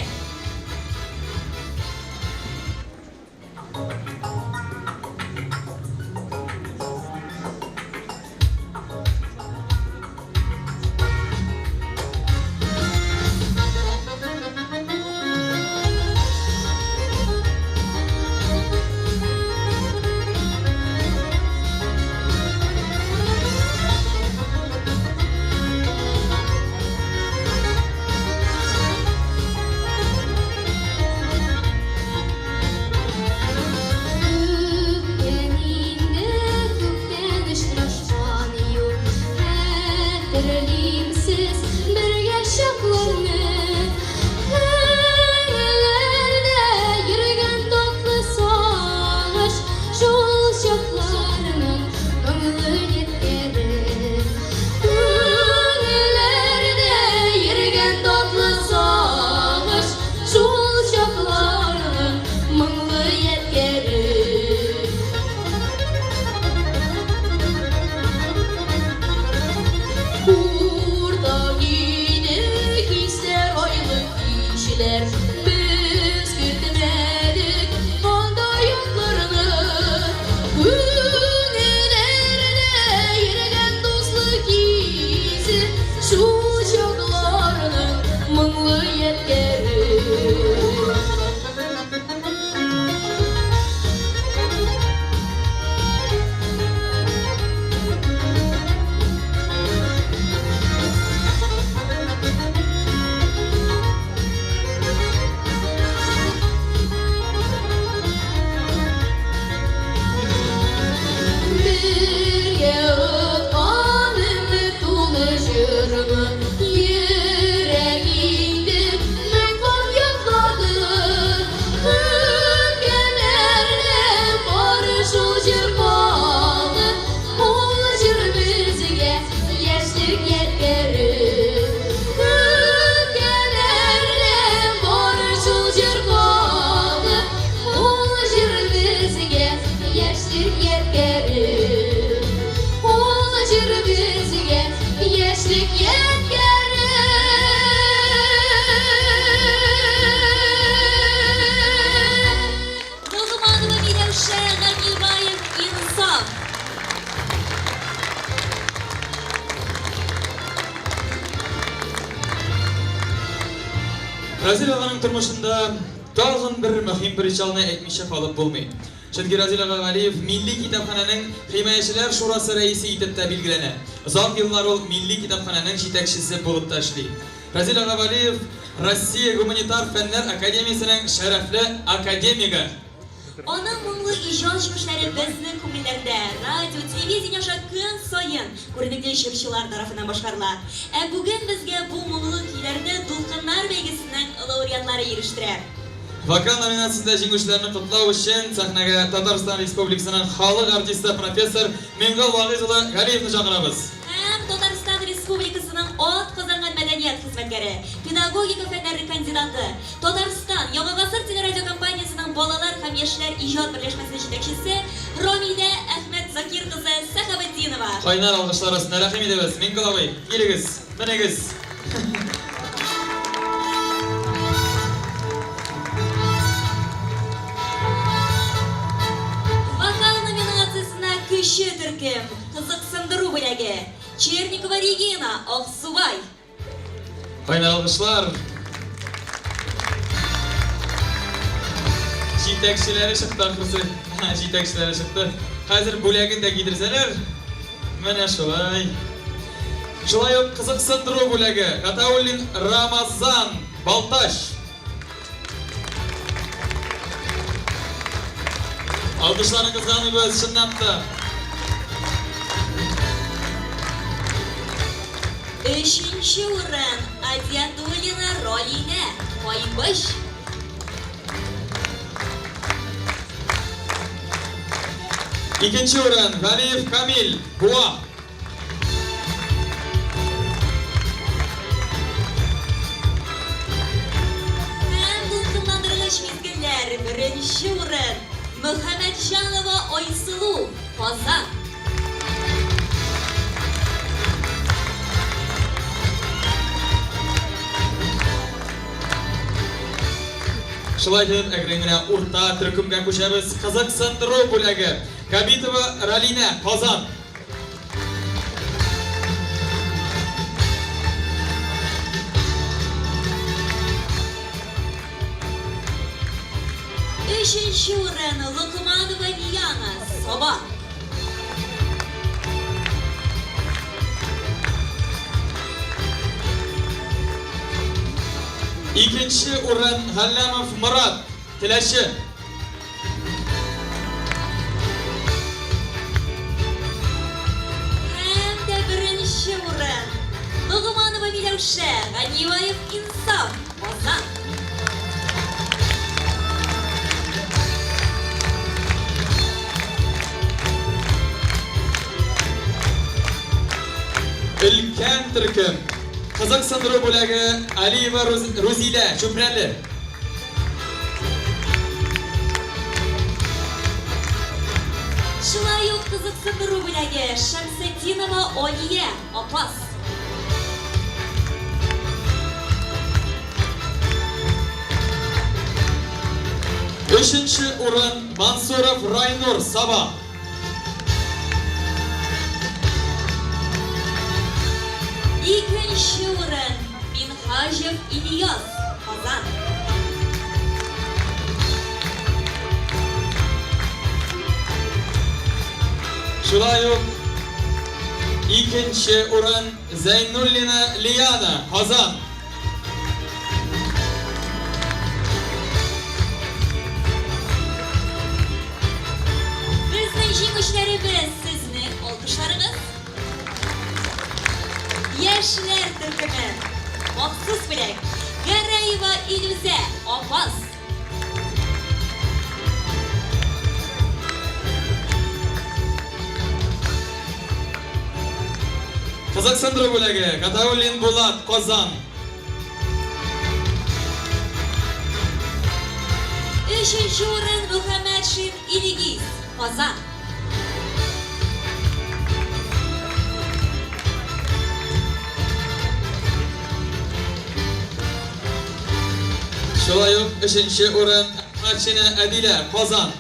Hatırlayımsız bir yaşaklarını Köylerde yürüyen doklu savaş Şol şaklarının ömrü yetkerir Köylerde yürüyen doklu savaş Şol şaklarının ömrü yetkerir Burada yine hisler aylık kişiler Biz gitmedik onda yollarını Günlerde yürüyen dostluk izi Şu çocuklarının mınglı yetkerir Bir yağıt anımı dolaşır mı? Yüreğimde mekon yokladı Ülkelerde barış olacak kaldı Olacak bizge yaşlık yetkerir Ülkelerde barış olacak kaldı Olacak bizge yaşlık yetkerir Olacak bizge yaşlık yetkerir Nurmanova Milevşe Ganibayev İnsaf. Razil ağanın turmuşunda dalgın bir mühim bir işalını etmişe kalıp bulmayı. Çünkü Razil Ağa Galiyev Milli Kitapxananın Himayeçiler Şurası reisi itip de bilgilene. Uzak yıllar ol Milli Kitapxananın jitekçisi bulup taşlı. Razil Ağa Galiyev Rossiya Gumanitar Fenler Akademiyasının şerefli akademigi. Onun munglu ijod жұмышлары біздің күңелдерде, радио, телевидение шақын сайын көрнекті шыршылар тарафынан башқарылар. Бүгін бізге бұл мunglu күйлерді Дулқындар бәйгесінің лауреатлары еріштірер. Vokal nominatsiyasida jеңүүчүлөрүн кутлоо үчүн сахнага Татарстан Республикасынын халық артисти профессор Меңгал Вагизұлы Галиевни чакырабыз. Һәм Татарстан Республикасының от казанган мәдәният хезмәткәре, педагогика фәннәре кандидаты, Татарстан Яңа гасыр телерадиокомпаниясының балалар һәм яшьләр иҗат берләшмәсенең җитәкчесе Ромида Әхмәт Закир кызы Сахабетдинова. Кайнар алкышлар астында рәхим итәбез. Меңгал абый, килегез, менегез. Вокал номинациясына кіші түркем, қызықсындыру бүләге, Черникова Регина, Ақсубай. Кайнар алкышлар. Җитәкчеләре чыкты ахырсы. Җитәкчеләре чыкты. Хәзер бүләген дә кидерсәләр. Менә шулай. Шулай ук кызыксындыру бүләге. Катауллин Рамазан Балташ. Alkışlarını kızganıyız şınnatta. Үшінші орын Адиатуллина Ролина, Қойбыш. İkinci орын Галиев Камил Буа. Һәм дулкынландыргыч мизгелләр беренче урын Мөхәммәтҗанова Айсылу, Казан. Шулай дип, әкрен генә урта төркемгә күчәбез. Кызыксындыру бүләге. Кабитова Ралина, Казан. Üçüncü урын Лукманова Мияна, Саба. İkinci урын Галлямов Мурат, Теләши. Һәм дә беренче урын Кәүшәр Ганиеваев инсаф Казан. Ülken Türk'üm. Kazak sındırı bulağı Alieva Ruzile Çöpreli. Шулай ук кызыксындыру бүләге Шәмсетдинова Олия Апас. Üçüncü урын Мансуров Райнур Саба. Икенче урын Минхажев Ильяс Казан. Şulay uк ikinci урын Зайнуллина Лияна Казан. Безнең җиңүчеләребез сезнең алкышларыгыз. Яшьләр төркеме махсус бүләк Гәрәева Илүзә Апас. Kazak sındırı bulağı Gataulin Bulat Казан. Üçüncü урын Мөхәммәтшин Илигиз Казан. Şulay uк üçüncü урын Ахматшина Әдилә Казан.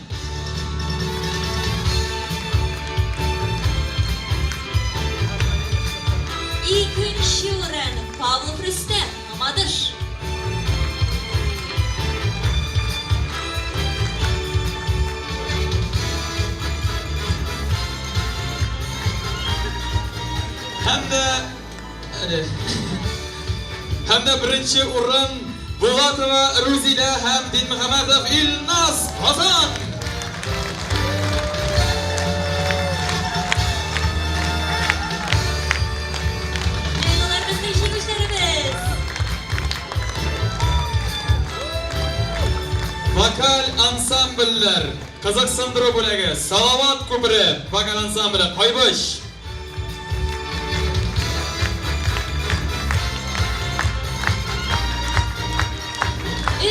İkinci урын Павлов Рүстәм Мамадыш. Hem de birinci урын Bulatova Ruzile hem Dinmuhamedov İlnaz Казан. Bunlar bizning җиңүчеләребез. Vokal ansambller Kazak sındırı bulağı Salavat Kubri vokal ansambli Qaybosh.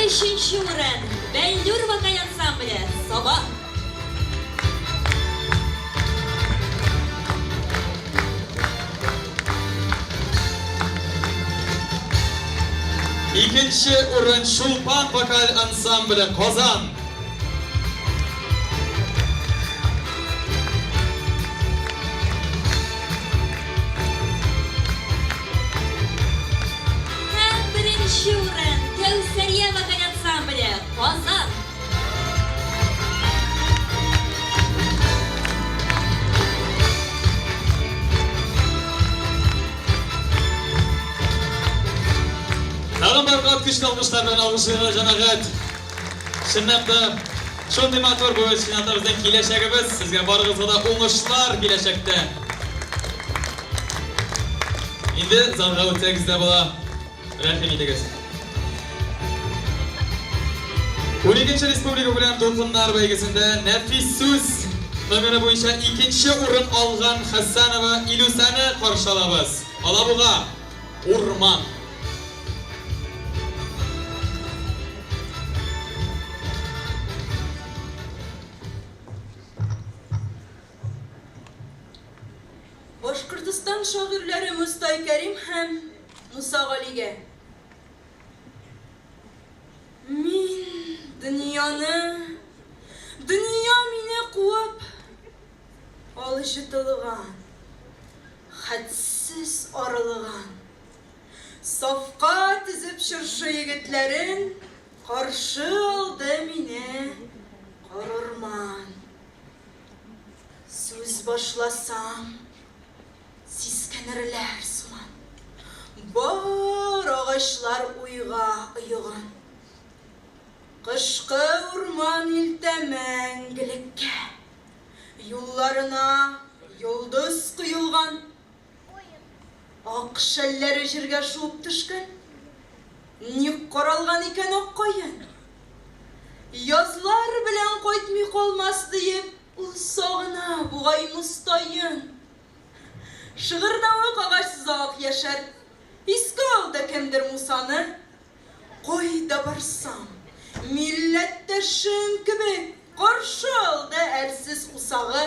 Üçüncü урын Бәллүр вокал ансамбле Саба. İkinci урын Шулпан vokal ansambli Казан. Һәм беренче урын Кәүсәрия вокал ансамбле Казан. Tag'in bir qat kuchli alqishlar bilan alqishlaymiz janoat. Shundan shunday motor bo'lishi bizning kelajagimiz. Sizga borig'izda o'ngishlar kelajakda. Endi zalga o'tsagizda bo'la. Rahmat egasiz. 12-chi Respublika bilan to'lqinlar baigesida nafis so'z nomeri bo'yicha ikkinchi o'rin olgan Hassanova Ilusani qarshi olamiz. Alabuga O'rmon. Башкортстан шагыйрьләре Мустай Кәрим һәм Муса Галигә. Мин дөнья мине куып алыштылган, хәдсез арылган. Сафка тизеп чыршы егетләрен каршы алды мине Карурман. Сүз башласам сискенерләр сыман. Бар агачлар уйга ыйган. Кышкы урман илтә мәңгелеккә. Юлларына йолдыз куелган. Ак шәлләре җиргә шуып төшкән. Ник каралган икән ак каен? Язлар белән кайтмый калмас диеп, ул сагына бугай мустаен. Шыгырдавы кагачсыз ак яшәр, иске алды кемдер Мусаны. Кайда барсам, милләттәшем кебек каршы алды әрсез усагы.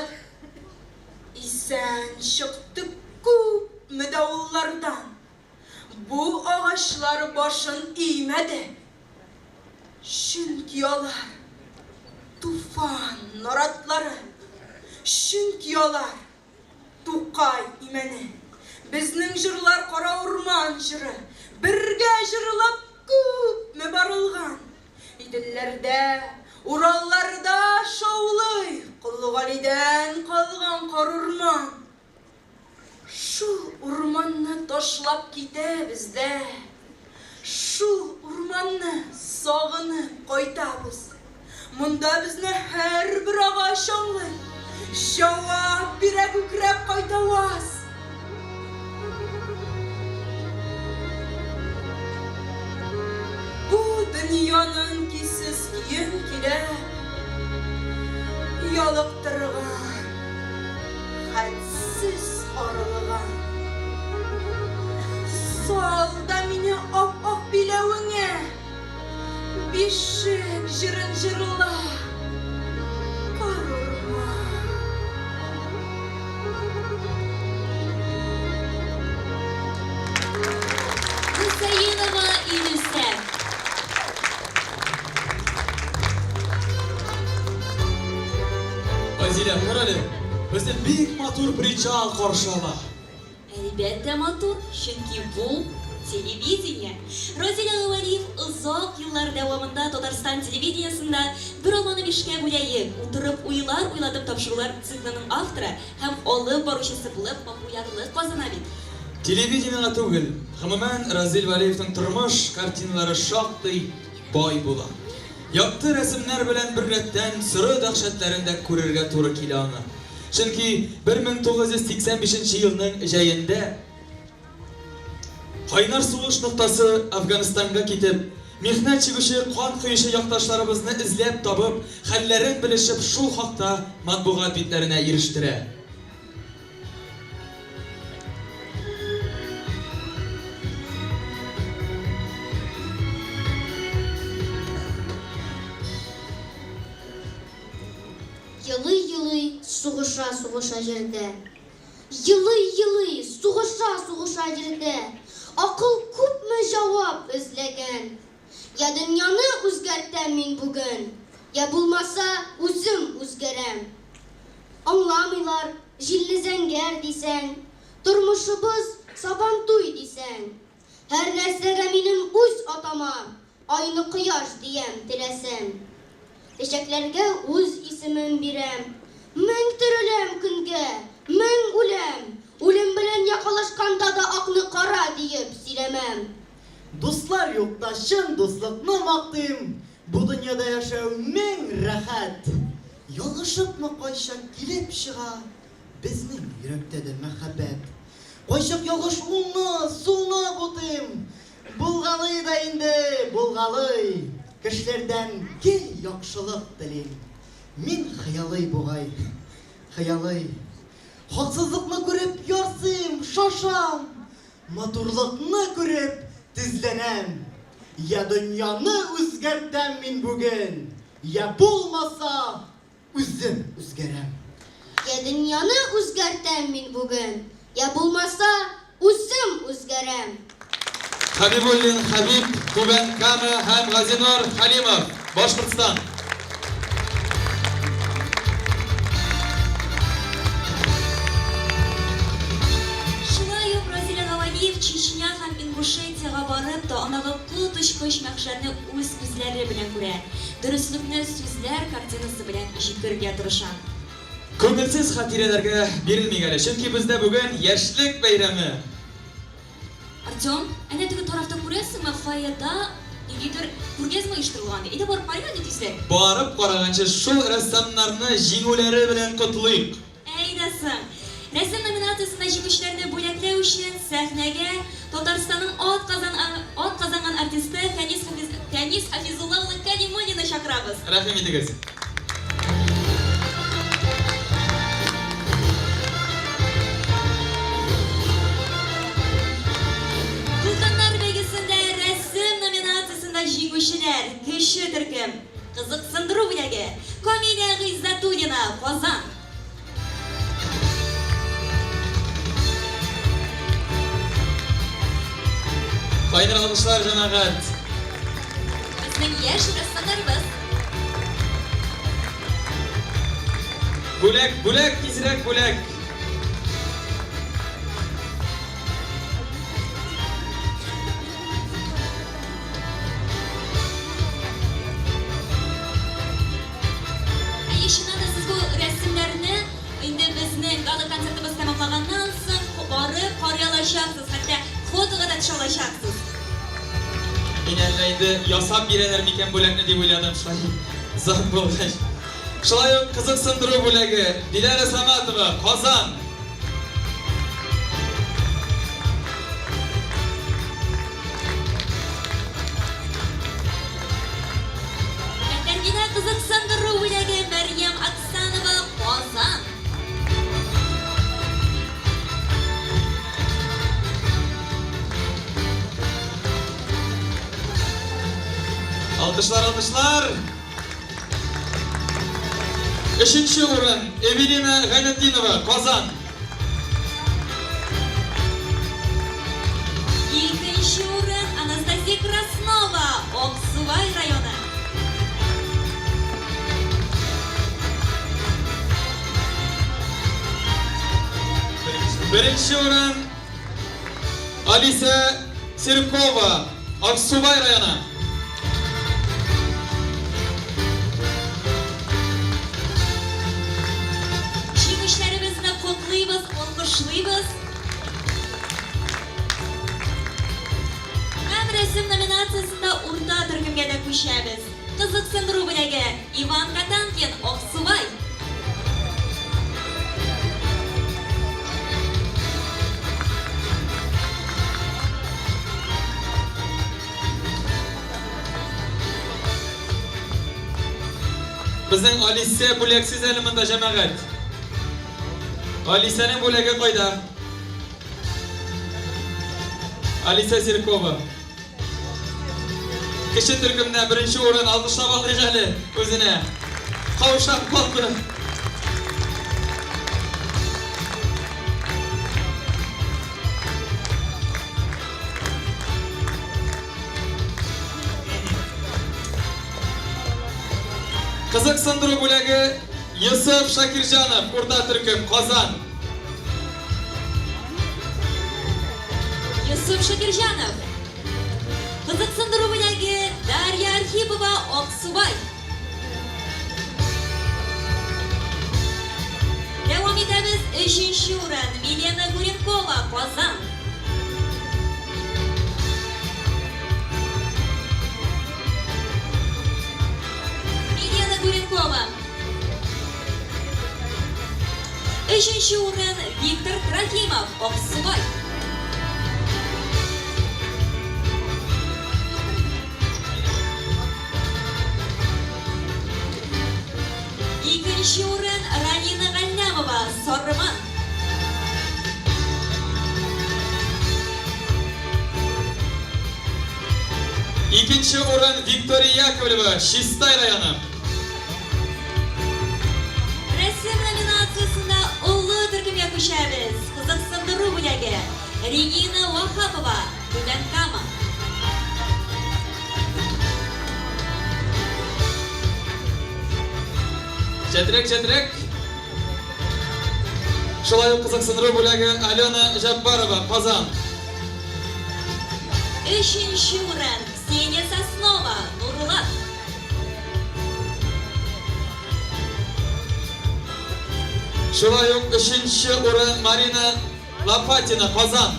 Исән чыкты күп медауллардан, бу агачлар башын иймәде. Чөнки алар туфан наратлары, чөнки алар Тукай имәне. Безнең җырлар кара урман җыры, бергә җырлап күпме барылган. Иделләрдә, уралларда шаулый, Кылгалидән калган кар урман. Шул урманны ташлап китәбез дә, шул урманны сагынып кайтабыз. Монда безне һәрбер агач аңлый, җавап бирә күкрәп кайтаваз. Бу дөньяның кисез киен килә, ялыктырган, хәлсез арылган. Салда мине ап-ак биләвеңә, бишек җырын җырла, кар урман. Хусаинова Илюсә. Азилә, карале, безне бик матур причал каршы ала. Әлбәттә матур, чөнки бу телевидение. Розилә Гавалиев озак еллар дәвамында Татарстан телевидениесында бер алманы бишкә бүләеп, утырып уйлар уйладым тапшырулар циклының авторы һәм алып баручысы булып популярлык казана бит. Телевидениега түгел, гомумән Разил Валиевның тормыш картиналары шактый бай була. Якты рәсемнәр белән бер рәттән сыры дәһшәтләрен дә күрергә туры килә аңа. Чөнки 1985 елның җәендә Кайнар сугыш ноктасы Афганистанга китеп, михнәт чигүче, кан коючы якташларыбызны эзләп табып, хәлләрен белешеп, шул хакта матбугат битләренә ирештерә. Йылый-йылый сугыша җирдә. Йылый-йылый сугыша җирдә. Акыл күпме җавап эзләгән. Я дөньяны үзгәртәм мин бүген, я булмаса үзем үзгәрәм. Аңламыйлар, җилле зәңгәр дисәң, тормышыбыз сабантуй дисәң. Һәр нәрсәгә минем үз атама, айны кояш диям теләсәм. Чәчәкләргә үз исемен бирәм. Мең тереләм көнгә, мең үләм. Үлем белән якалашканда да акны кара диеп сөйләмәм. Дуслар юкта чын дуслыкны мактыйм. Бу дөньяда яшәү мең рәхәт. Ялгышыпмы кайчак килеп чыга, безнең йөрәктә дә мәхәббәт. Кайчак ялгыш уңны, сулны бутыйм. Булгалый да инде, булгалый. Кешеләрдән гел яхшылык телим. Мин хыялый бугай, хыялый. Хаксызлыкны күреп ярсыйм, шашам. Матурлыкны күреп тезләнәм. Я дөньяны үзгәртәм мин бүген. Я булмаса үзем үзгәрәм. Я дөньяны үзгәртәм мин бүген. Я булмаса үзем үзгәрәм. Хабибуллин Хабиб, Кубен Кама һәм Газинур Халимов, Башкортстан. Шулай ук Розилә Гавалиев Чечня һәм Ингушетияга барып та анагы кут очкыч мәхшәрне үз күзләре белән күрә. Дөреслекне сүзләр картинасы белән җиткерергә тырыша. Күңелсез хатирәләргә бирелмик әле, чөнки бездә бүген яшьлек бәйрәме. Артем, әнә теге тарафта күрәсеңме, фойеда нидер күргәзмә оештырылган. Әйдә барып карыйк инде тизрәк. Барып караганчы шул рәссамнарны җиңүләре белән котлыйк. Әйдәсең. Рәсем номинациясендә җиңүчеләрне бүләкләү үшін сәхнәгә Татарстанның ат казанган артисты Фәнис Хафизулла улы Калимуллины чакырабыз. Рәхим итегез. Дулкыннар бәйгесендә рәсем номинациясында җиңүчеләр кеше төркем кызыксындыру бүләге Камилә Гыйззатуллина Казан. Кайнар алкышлар җәмәгать. Безнең яшь рәссамнарыбыз. Бүләк, тизрәк бүләк. Шуннан да сез бу рәсемнәрне инде безнең гала концертыбыз тәмамлаганнан соң барып карый алачаксыз, хәтта фотога да төшә алачаксыз. Мин әллә инде ясап бирәләр микән бүләкне дип уйладым шулай. Зат булгач. Шулай ук кызыксындыру бүләге Диләрә Саматова, Казан. Тәрбиянә кызыксындыру бүләге Мәрьям Оксанова, Казан. Алкышлар. Üçüncü урын Эвелина Гайнетдинова, Казан. Ikkinchi o'rin Anastasiya Krasnova, Oqsuvay rayoni. Birinchi o'rin Alisa Sirkova, Oqsuvay rayoni. Җиңүчеләребезне котлыйбыз, алкышлыйбыз. Һәм рәсем номинациясында урта төркемгә дә күчәбез. Кызыксындыру бүләге Иван Катанкин, Oqsuvay. Bizning Alisa бүләксез әле монда җәмәгать. Алисаның бүләге кайда? Алиса Сиркова. Кеше төркемдә беренче урын алкышлап алыйк әле үзенә. Каушап калды. Кызыксындыру бүләге Yusuf Shakirjanov, Urda Türküm, Kazan. Yusuf Shakirjanov. Kızıksındırı бүләге Darya Arhipova, Oqsuvay. Devam edemiz 3. o'rin Milena Gurenkova, Kazan. Milena Gurenkova. 3. o'rin Viktor Trofimov, Oqsuvay. Ikkinchi o'rin Ranina G'annamova, Sorman. İkinci o'rin Viktoriya Yakovleva, Shistay rayoni. Resim nominatsiyasida ulug' turkumga ko'chamiz. Qiziqsindiriu bo'lagi Regina Vahapova, Tudankama. Chetrek. Şolay qiziqsindiriu bo'lagi Alyona Jabbarova, Qozon. 3. o'rin Kseniya Sosnova, Nurlat. Şolay 3. o'rin Marina Lapatina, Qozon.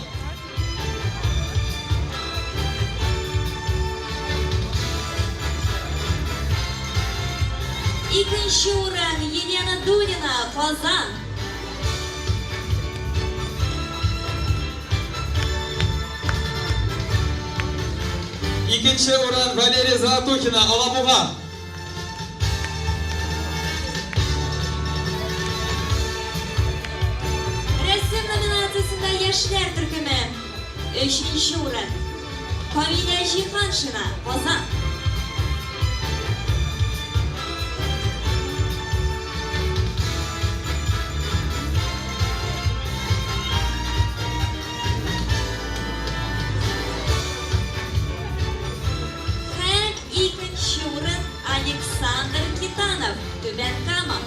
Ikkinchi o'rin Yelena Dulina, Qozon. Ikkinchi o'rin Valeriya Zlatухина Alabuga. Resim nominatsiyasida Yoshlar turkumi 3-o'rin. Komila Jihanshina Qozon. Hem ikkinchi o'rin Aleksandr Kitanov Tuban Kama.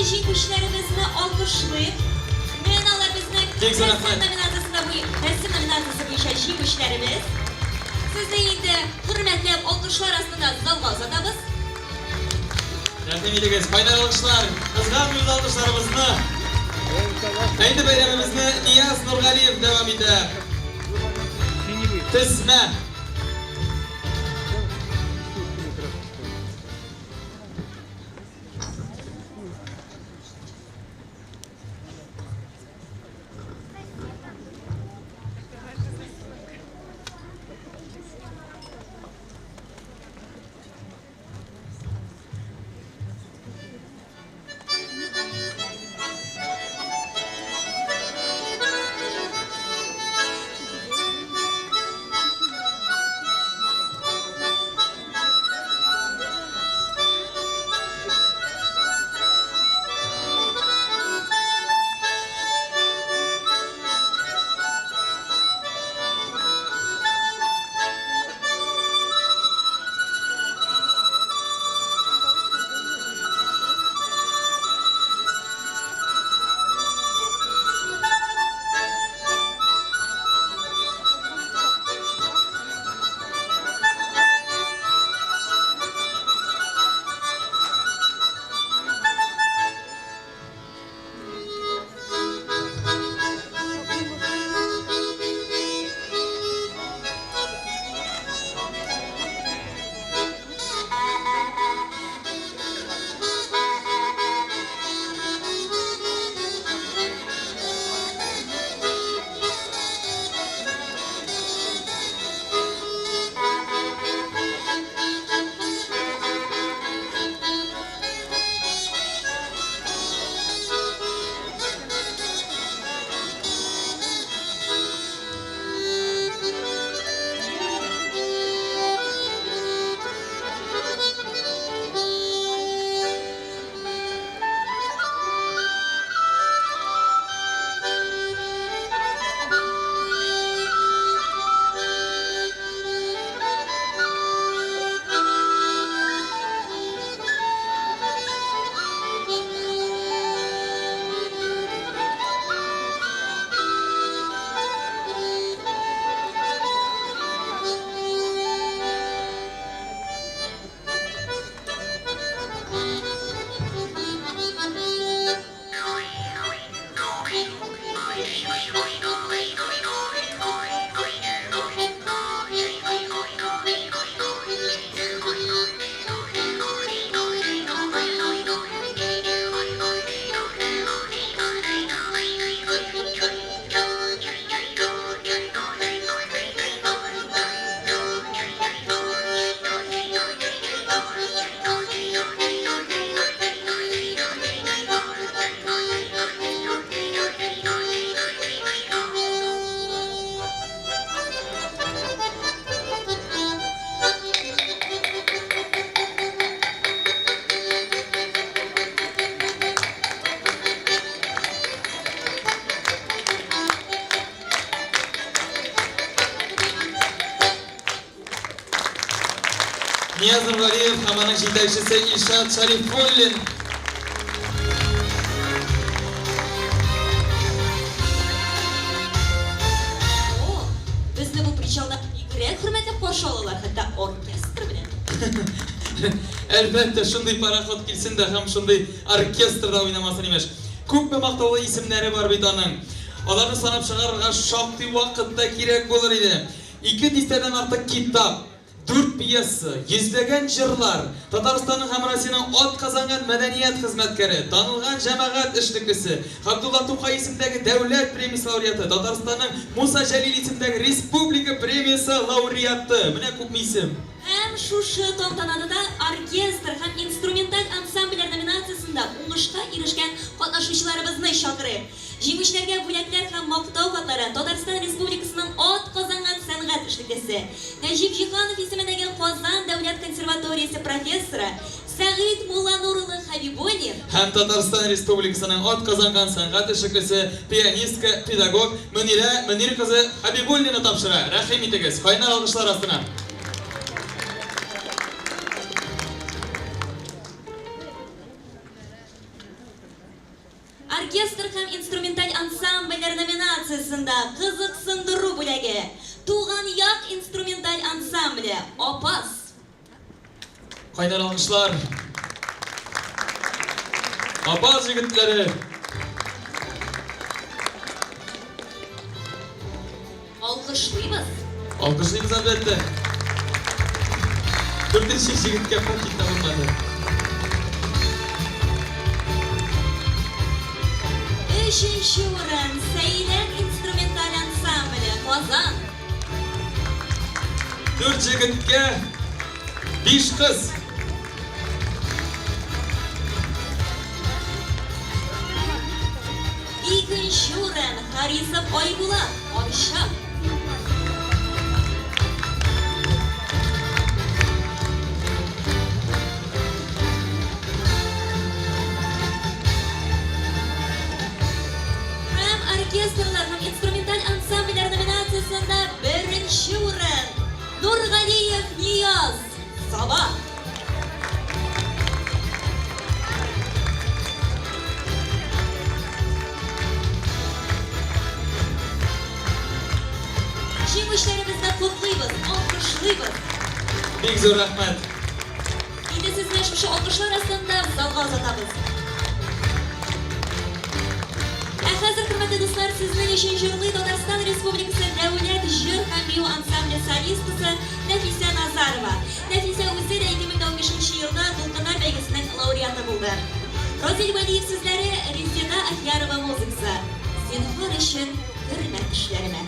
Jinguşlarımızı alkışlayıp Menalarımızın resim nominasyası boyunca jinguşlarımız. Sizni endi hurmatlab alkışlar aslında zalga uzatamiz. Rahmet ediniz. Final alkışlar. Kızgan yüz alkışlarımızı. Endi bayramımızı Niyaz Nurgaliyev devam eder. Tisme. Niyaz Nurgaliyev hammaning yetakchisi Ilshod Sharifullin. Bizni bu prichalda yurak hurmatlab qarshi oladilar, hatto orkestr bilan. Albatta shunday paraxod kelsin-da ham shunday orkestrda o'ynamasin emish. Ko'pmi maqtovli ismlari bor betoning. Ularni sanab chiqarishga shaqti vaqtda kerak bo'lar edi. 2 destadan ortiq kitob, 4 piyesi, yüzlegen jırlar, Tatarstan'ın hem Rusya'nın ot kazangan medeniyet hizmetkeri, tanılgan cemaat işliklisi, Abdullah Tokay isimdeki devlet premisi laureatı, Tatarstan'ın Musa Jalil isimdeki Respublika premisi laureatı. Mine köp isim. Hem şuşu tantanadıda orkestr hem instrumental ansambler nominasyasında uңышка erişken katnaşucularımızны çağırып. Жеңүүчүлөргө бүләкләр һәм мактау хатлары Татарстан Республикасының ат казанган сәнгать эшлеклесе Нәҗип Җиһанов исемендәге Казан дәүләт консерваториясе профессоры Сәгыйть Мулланур улы Хәбибуллин Һәм Татарстан Республикасының ат казанган сәнгать эшлеклесе пианистка, педагог Мөнир кызы Хәбибуллина тапшыра. Рәхим итегез. Кайнар алкышлар астына. Оркестр һәм инструменталь ансамбльләр номинациясында кызыксындыру бүләге Туган як инструменталь ансамбле Опас. Кайнар алкышлар. Апаз җегетләре. Алкышлыйбыз. Алкышлыйбыз әлбәттә. Дүртенче җегеткә пакет табылмады. Üçüncü урын Сәйлән инструменталь ансамбле Казан. 4 җегеткә 5 кыз. İkinci урын Харисов Айбулат Айша. Оркестрлар һәм инструменталь ансамбльләр номинациясында беренче урын Нургалиев Нияз Саба. Җиңүчеләребезне котлыйбыз, алкышлыйбыз. Бик зур рәхмәт. Инде сезне шушы алкышлар астында залга озатабыз. Хәзер, хөрмәтле дуслар, сезнең өчен җырлый Татарстан Республикасы дәүләт җыр һәм бию ансамбле солисткасы Нәфисә Назарова. Нәфисә үзе дә 2015 елда Дулкыннар бәйгесенең лауреаты булды. Розель Вәлиев сүзләре, Резеда Ахярова музыкасы. Зинһар өчен хөрмәт кешеләремә.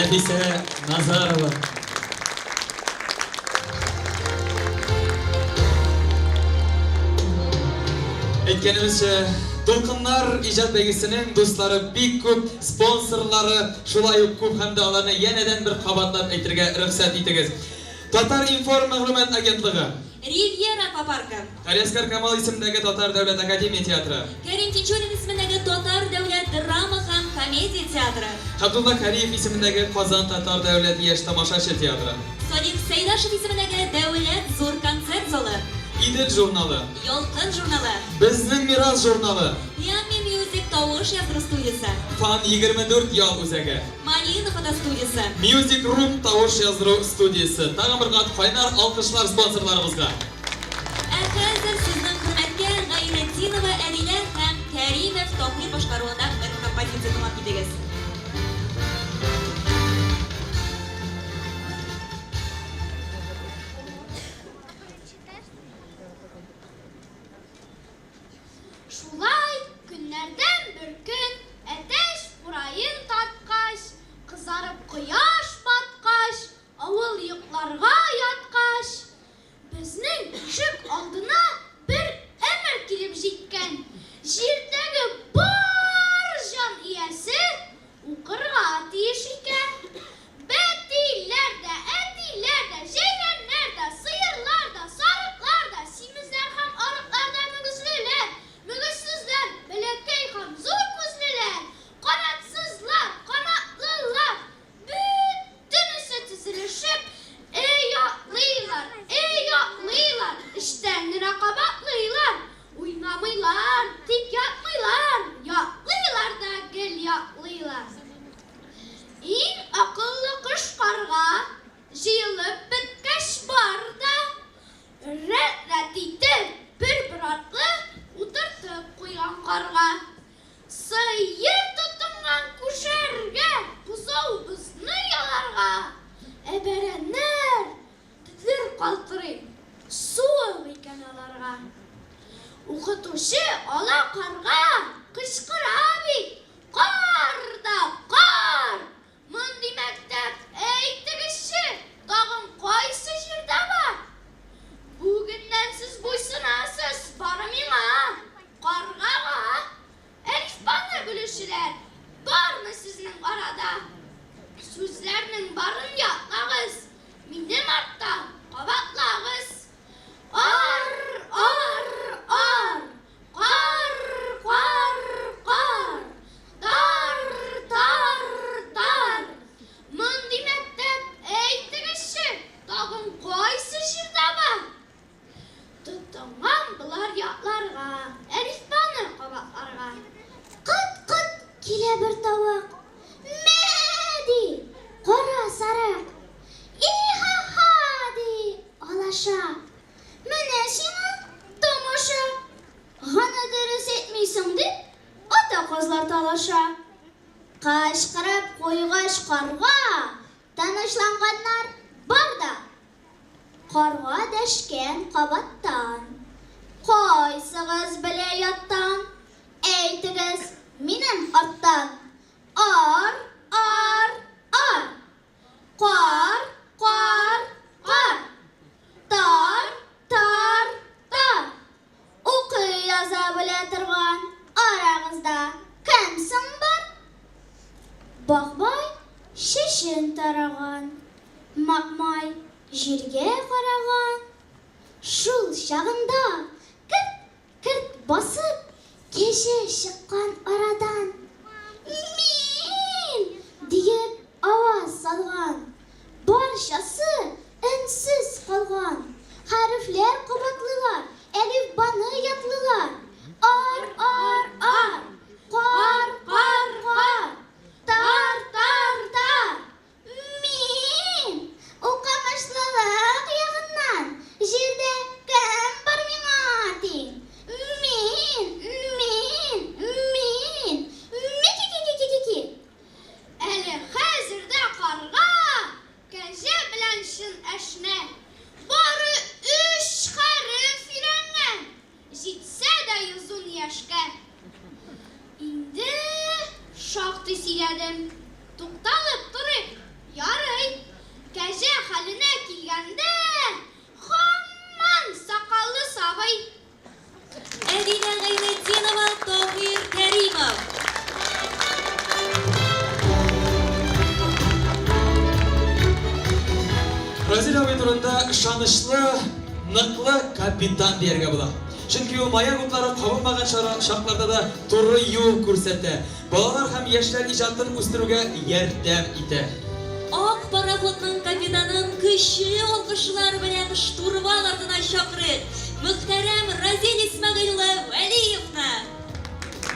Нәфисә Назарова. Әйткәнебезчә, Дулкыннар иҗат бәйгесенең дуслары бик күп, спонсорлары шулай ук күп һәм дә аларны янәдән бер кабатлап әйтергә рөхсәт итегез. Татар информ мәгълүмат агентлыгы, Ривьера Аквапаркы, Галиаскар Камал исемендәге Татар дәүләт академия театры, Кәрим Тинчурин исемендәге Татар дәүләт драма һәм комедия театры, Габдулла Кариев исемендәге Казан Татар дәүләт яшь тамашачы театры, Садик Сәйдашев исемендәге Дәүләт зур концерт залы, Идел журналы, Ялкын журналы, Безнең мирас журналы, Yummy Music тавыш яздыру студиясе, Фан 24 ял үзәге, Малина фото студиясе, Music Room тавыш яздыру студиясы. Тагын бер кат кайнар алкышлар спонсорларыбызга. Ә хәзер сезнең хөрмәткә Гайретдинова Әдилә һәм Кәримов Тохир башкаруында бер композиция тыңлап китегез. Шулай көннәрдән бер көн әтәч курайын таткач, кызарып кояш баткач, авыл йокларга яткач, безнең ишек алдына бер әмер килеп җиткән. Җирдәге бар җан иясе укырга тиеш икән. Бәтиләр дә, әтиләр дә, җәйләннәр дә, сыерлар да, сарыклар да, симезләр һәм арыклар да мөгезлеләр. Мөгезсезләр, бәләкәй һәм зур күзлеләр, канатсызлар, канатлылар, бөтенесе тезелешеп, ятлыйлар, эштән рәкабатлыйлар, уйнамыйлар, тик ятмыйлар, ятлыйлар да гел ятлыйлар. Иң акыллы кош-карга җыелып беткәч бар да, рәт итеп бер атлы утыртып куйган карга. Сыер тотынган күшәргә, бузаубызны яларга. Әбәрәннәр тезләр калтырый, суык икән аларга. Укытучы ала карга кычкыра бит, кар да кар. Мондый мәктәп әйтегезче, тагын кайсы җирдә бар? Бүгеннән сез буйсынасыз бары миңа, каргага. Әлифбаны белүчеләр бармы сезнең арада? Сүзләрнең барын ятлагыз, минем артта кабатлагыз. Ар, ар, ар, кар, кар, кар, тар, тар, тар. Мондый мәктәп әйтегезче, тагын кайсы җирдә бар? Тотынган болар ятларга, әлифбаны кабатларга. Кыт-кыт килә бер тавык, мәди, кара сарык. И-ха-ха ди, алаша. Менә сиңа тамаша. Гана дөрес әйтмисең дип, ата кызлар талаша. Кычкырып куйгач карга, танышланганнар бар да. Карга дәшкән кабаттан. Кайсыгыз белә яттан? Әйтегез минем арттан. Ар, ар, ар. Кар, кар, кар. Тар, тар, тар. Укый яза белә торган арагызда кем соң бар? Бакбай шешен тараган, Макмай җиргә караган. Шул чагында кырт-кырт басып кеше чыккан арадан. Мин диеп аваз салган. Барчасы өнсез калган. Хәрефләр кабатлылар, әлифбаны ятлылар. Ар, ар, ар. Кар, кар, кар. Тар, тар, тар. Мин укымышлылык ягыннан җирдә кем бар миңа тиң? Мин. Мики-ки-ки-ки-ки. Әле хәзердә карга кәҗә белән шын әшнә. Бары 3 хәреф өйрәнгән. Җитсә дә йөзүн яшькә. Инде шактый сөйләдем. Тукталып торыйк. Ярый, кәҗә хәленә килгәндә, һаман сакаллы сабый. Әдинә Гайнетдинова, Тахир Кәримов. Разил абый турында ышанычлы, ныклы капитан дияргә була. Чөнки ул маяк утлары кабынмаган шартларда да туры юл күрсәтә. Балалар һәм яшьләр иҗатын үстерүгә ярдәм итә. Ак пароходның капитанын көчле алкышлар белән штурвал артына чакырыйк. Мөхтәрәм Разил Исмәгыйль улы Вәлиевны.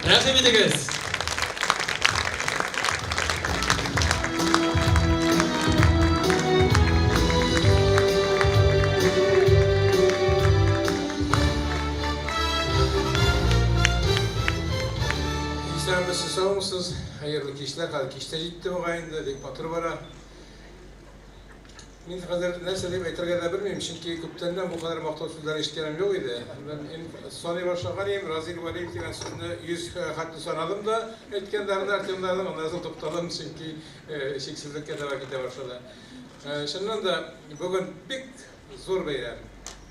Рәхим итегез. Sağolsunuz, hayırlı kişiler, hadi kişte ciddi o gayinde, dik patır bara. Ben kadar ne söyleyeyim, etrafı da bilmiyorum çünkü kuptandan bu kadar maktul sözler işleyenim yok idi. Ben sonu başlayanıyım, Razil Valiyev diyen sözünü 100 hatlı sanadım da etkenlerini artımlardım, ondan sonra toptalım çünkü şeksizlikle de vakitte başladı. Şundan da bugün pek zor bayram.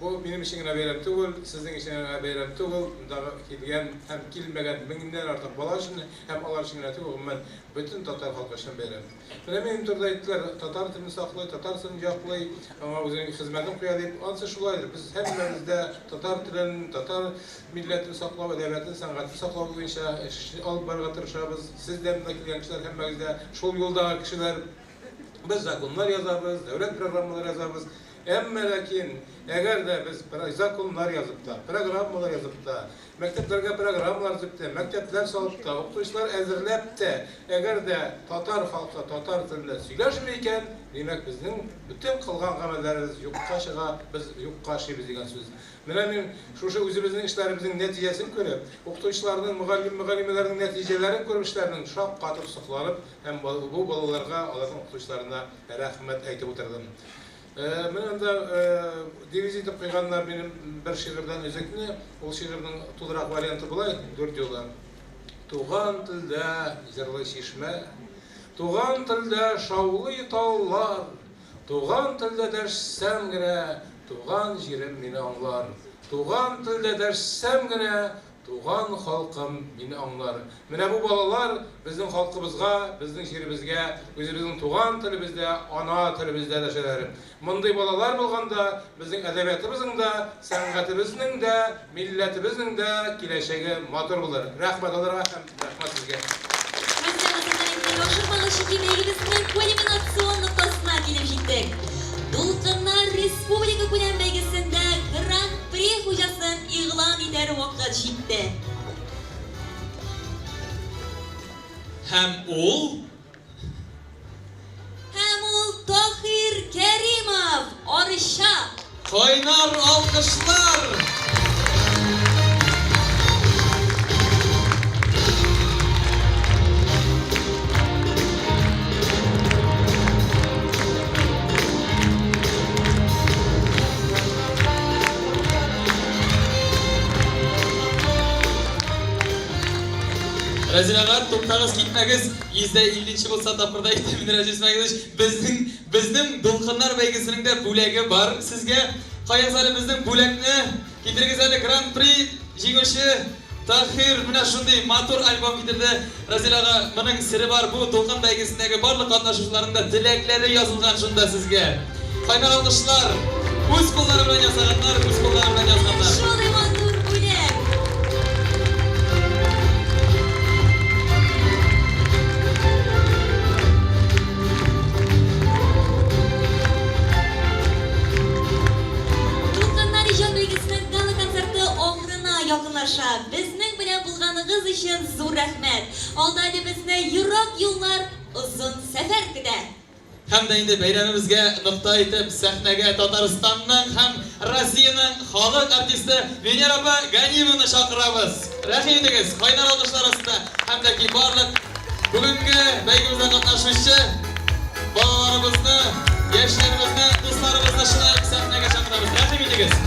Bu benim için bayram değil, sizin için bayram değil. Daha kilgen hem kilmegen binden artık balaşın hem alar için değil. Ben bütün Tatar halkı için bayram. Benim turda ettiler Tatar tilini saklay, Tatar sınıf yaklay ama uzun hizmetim kıyadip ansa şulaydır. Biz hepimizde Tatar tilini, Tatar milletini saklav, devletin sanatını saklav boyunca alıp barga tırışabız. Sizden de kilgen kişiler hepimizde şol yolda kişiler biz zakonlar yazarız, devlet programları yazarız. Ama lakin eğer de biz zakonlar yazıp da, programlar yazıp da, mekteplerge programlar yazıp da, mektepler salıp da, okutuşlar ezirlep de, eğer de Tatar halkı, Tatar tilinde söyleşmeyken, demek bizim bütün kılgan amellerimiz yokka çığa, biz yokka şeyimiz degan söz. Benim şu özümüzün işlerimizin neticesini görüp, okutuşlarının, mügallimelerinin neticelerini görmüşlerinin şap katıp sıklanıp, hem bu balalarga, Allah'ın okutuşlarına rahmet aytıp oturdum. Ben de divizi tip kıyganlar benim bir şiirden özekni, o şiirden tularak varyantı bulay, 4 yola. Tuğan tilde zirli şişme, tuğan tilde şavlı tağlar, tuğan tilde dersem gine, tuğan jirim beni anlar, tuğan tilde dersem gine, tuğan halkım beni anlar. Mine bu balalar bizim halkımızga, bizim şiirimizge, özümüzün tuğan tilimizde, ana tilimizde de şeylerim. Bunday balalar bulganda bizim edebiyatımızın da, sanatımızın da, milletimizin de kileşegi motor bulur. Rahmet olarga hem rahmet sizge. Дулкыннар Республика күләм бәйгесендә Гран-при хуҗасын игълан итәр вакыт җитте. Һәм ул Тахир Кәримов, Арыша. Кайнар алкышлар. Разил ага, туктагыз китмәгез. 150 булса тапкырда әйтәмен Разил Исмәгыйлович, безнең Дулкыннар бәйгесенең дә бүләге бар сезгә. Каяз әле безнең бүләкне китерегез әле Гран-при җиңүче Тахир менә шундый матур альбом китерде. Разил ага, моның сире бар, бу Дулкын бәйгесендәге барлык катнашучыларның да теләкләре язылган шунда сезгә. Кайнар алкышлар, үз куллары белән ясаганнар, үз куллары белән язганнар. Шундый матур бүләк. Якынлаша. Безнең белән булганыгыз өчен зур рәхмәт. Алда әле безне ерак юллар, озын сәфәр көтә. Һәм дә инде бәйрәмебезгә нокта итеп сәхнәгә Татарстанның һәм Россиянең халык артисты Венера апа Ганиеваны чакырабыз. Рәхим итегез, кайнар алкышлар астында һәм дә ки барлык бүгенге бәйгемездә катнашучы балаларыбызны, яшьләребезне, дусларыбызны шулай сәхнәгә чакырабыз. Рәхим итегез.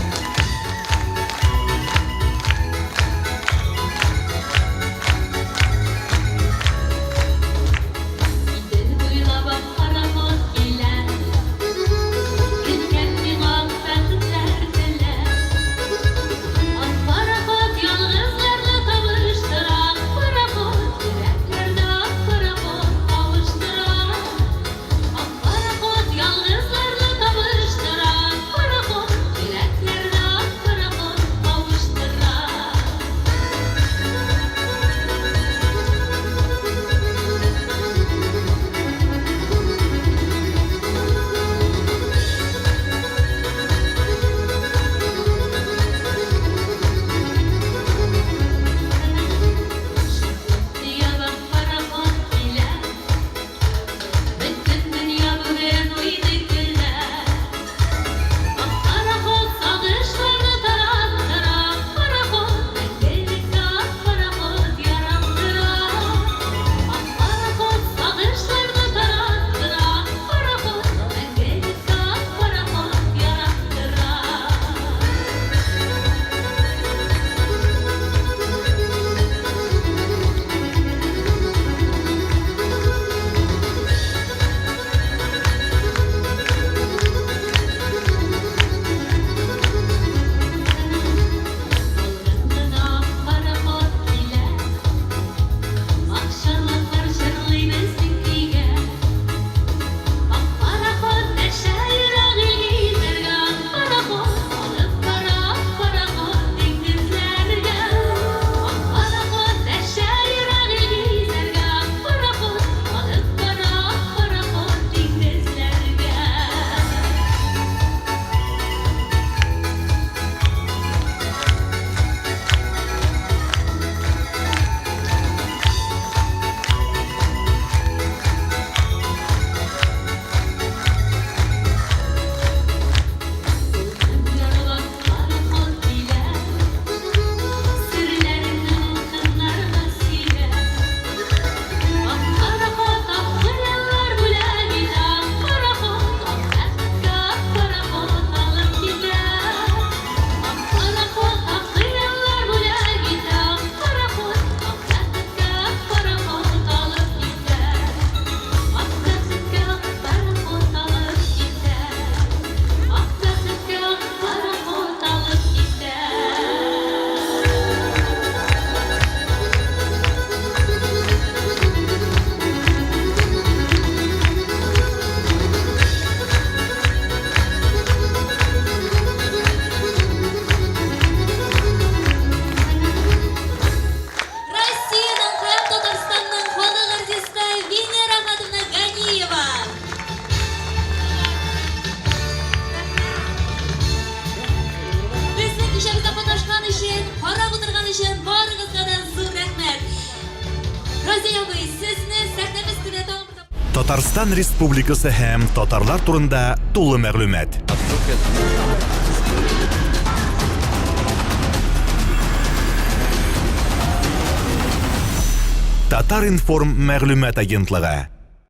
үшін барыңызға да зор рәхмәт. Разия абый, сезне сәхнәбез төбәдә Татарстан Республикасы һәм татарлар турында тулы мәгълүмат. Татар информ мәгълүмат агентлыгы.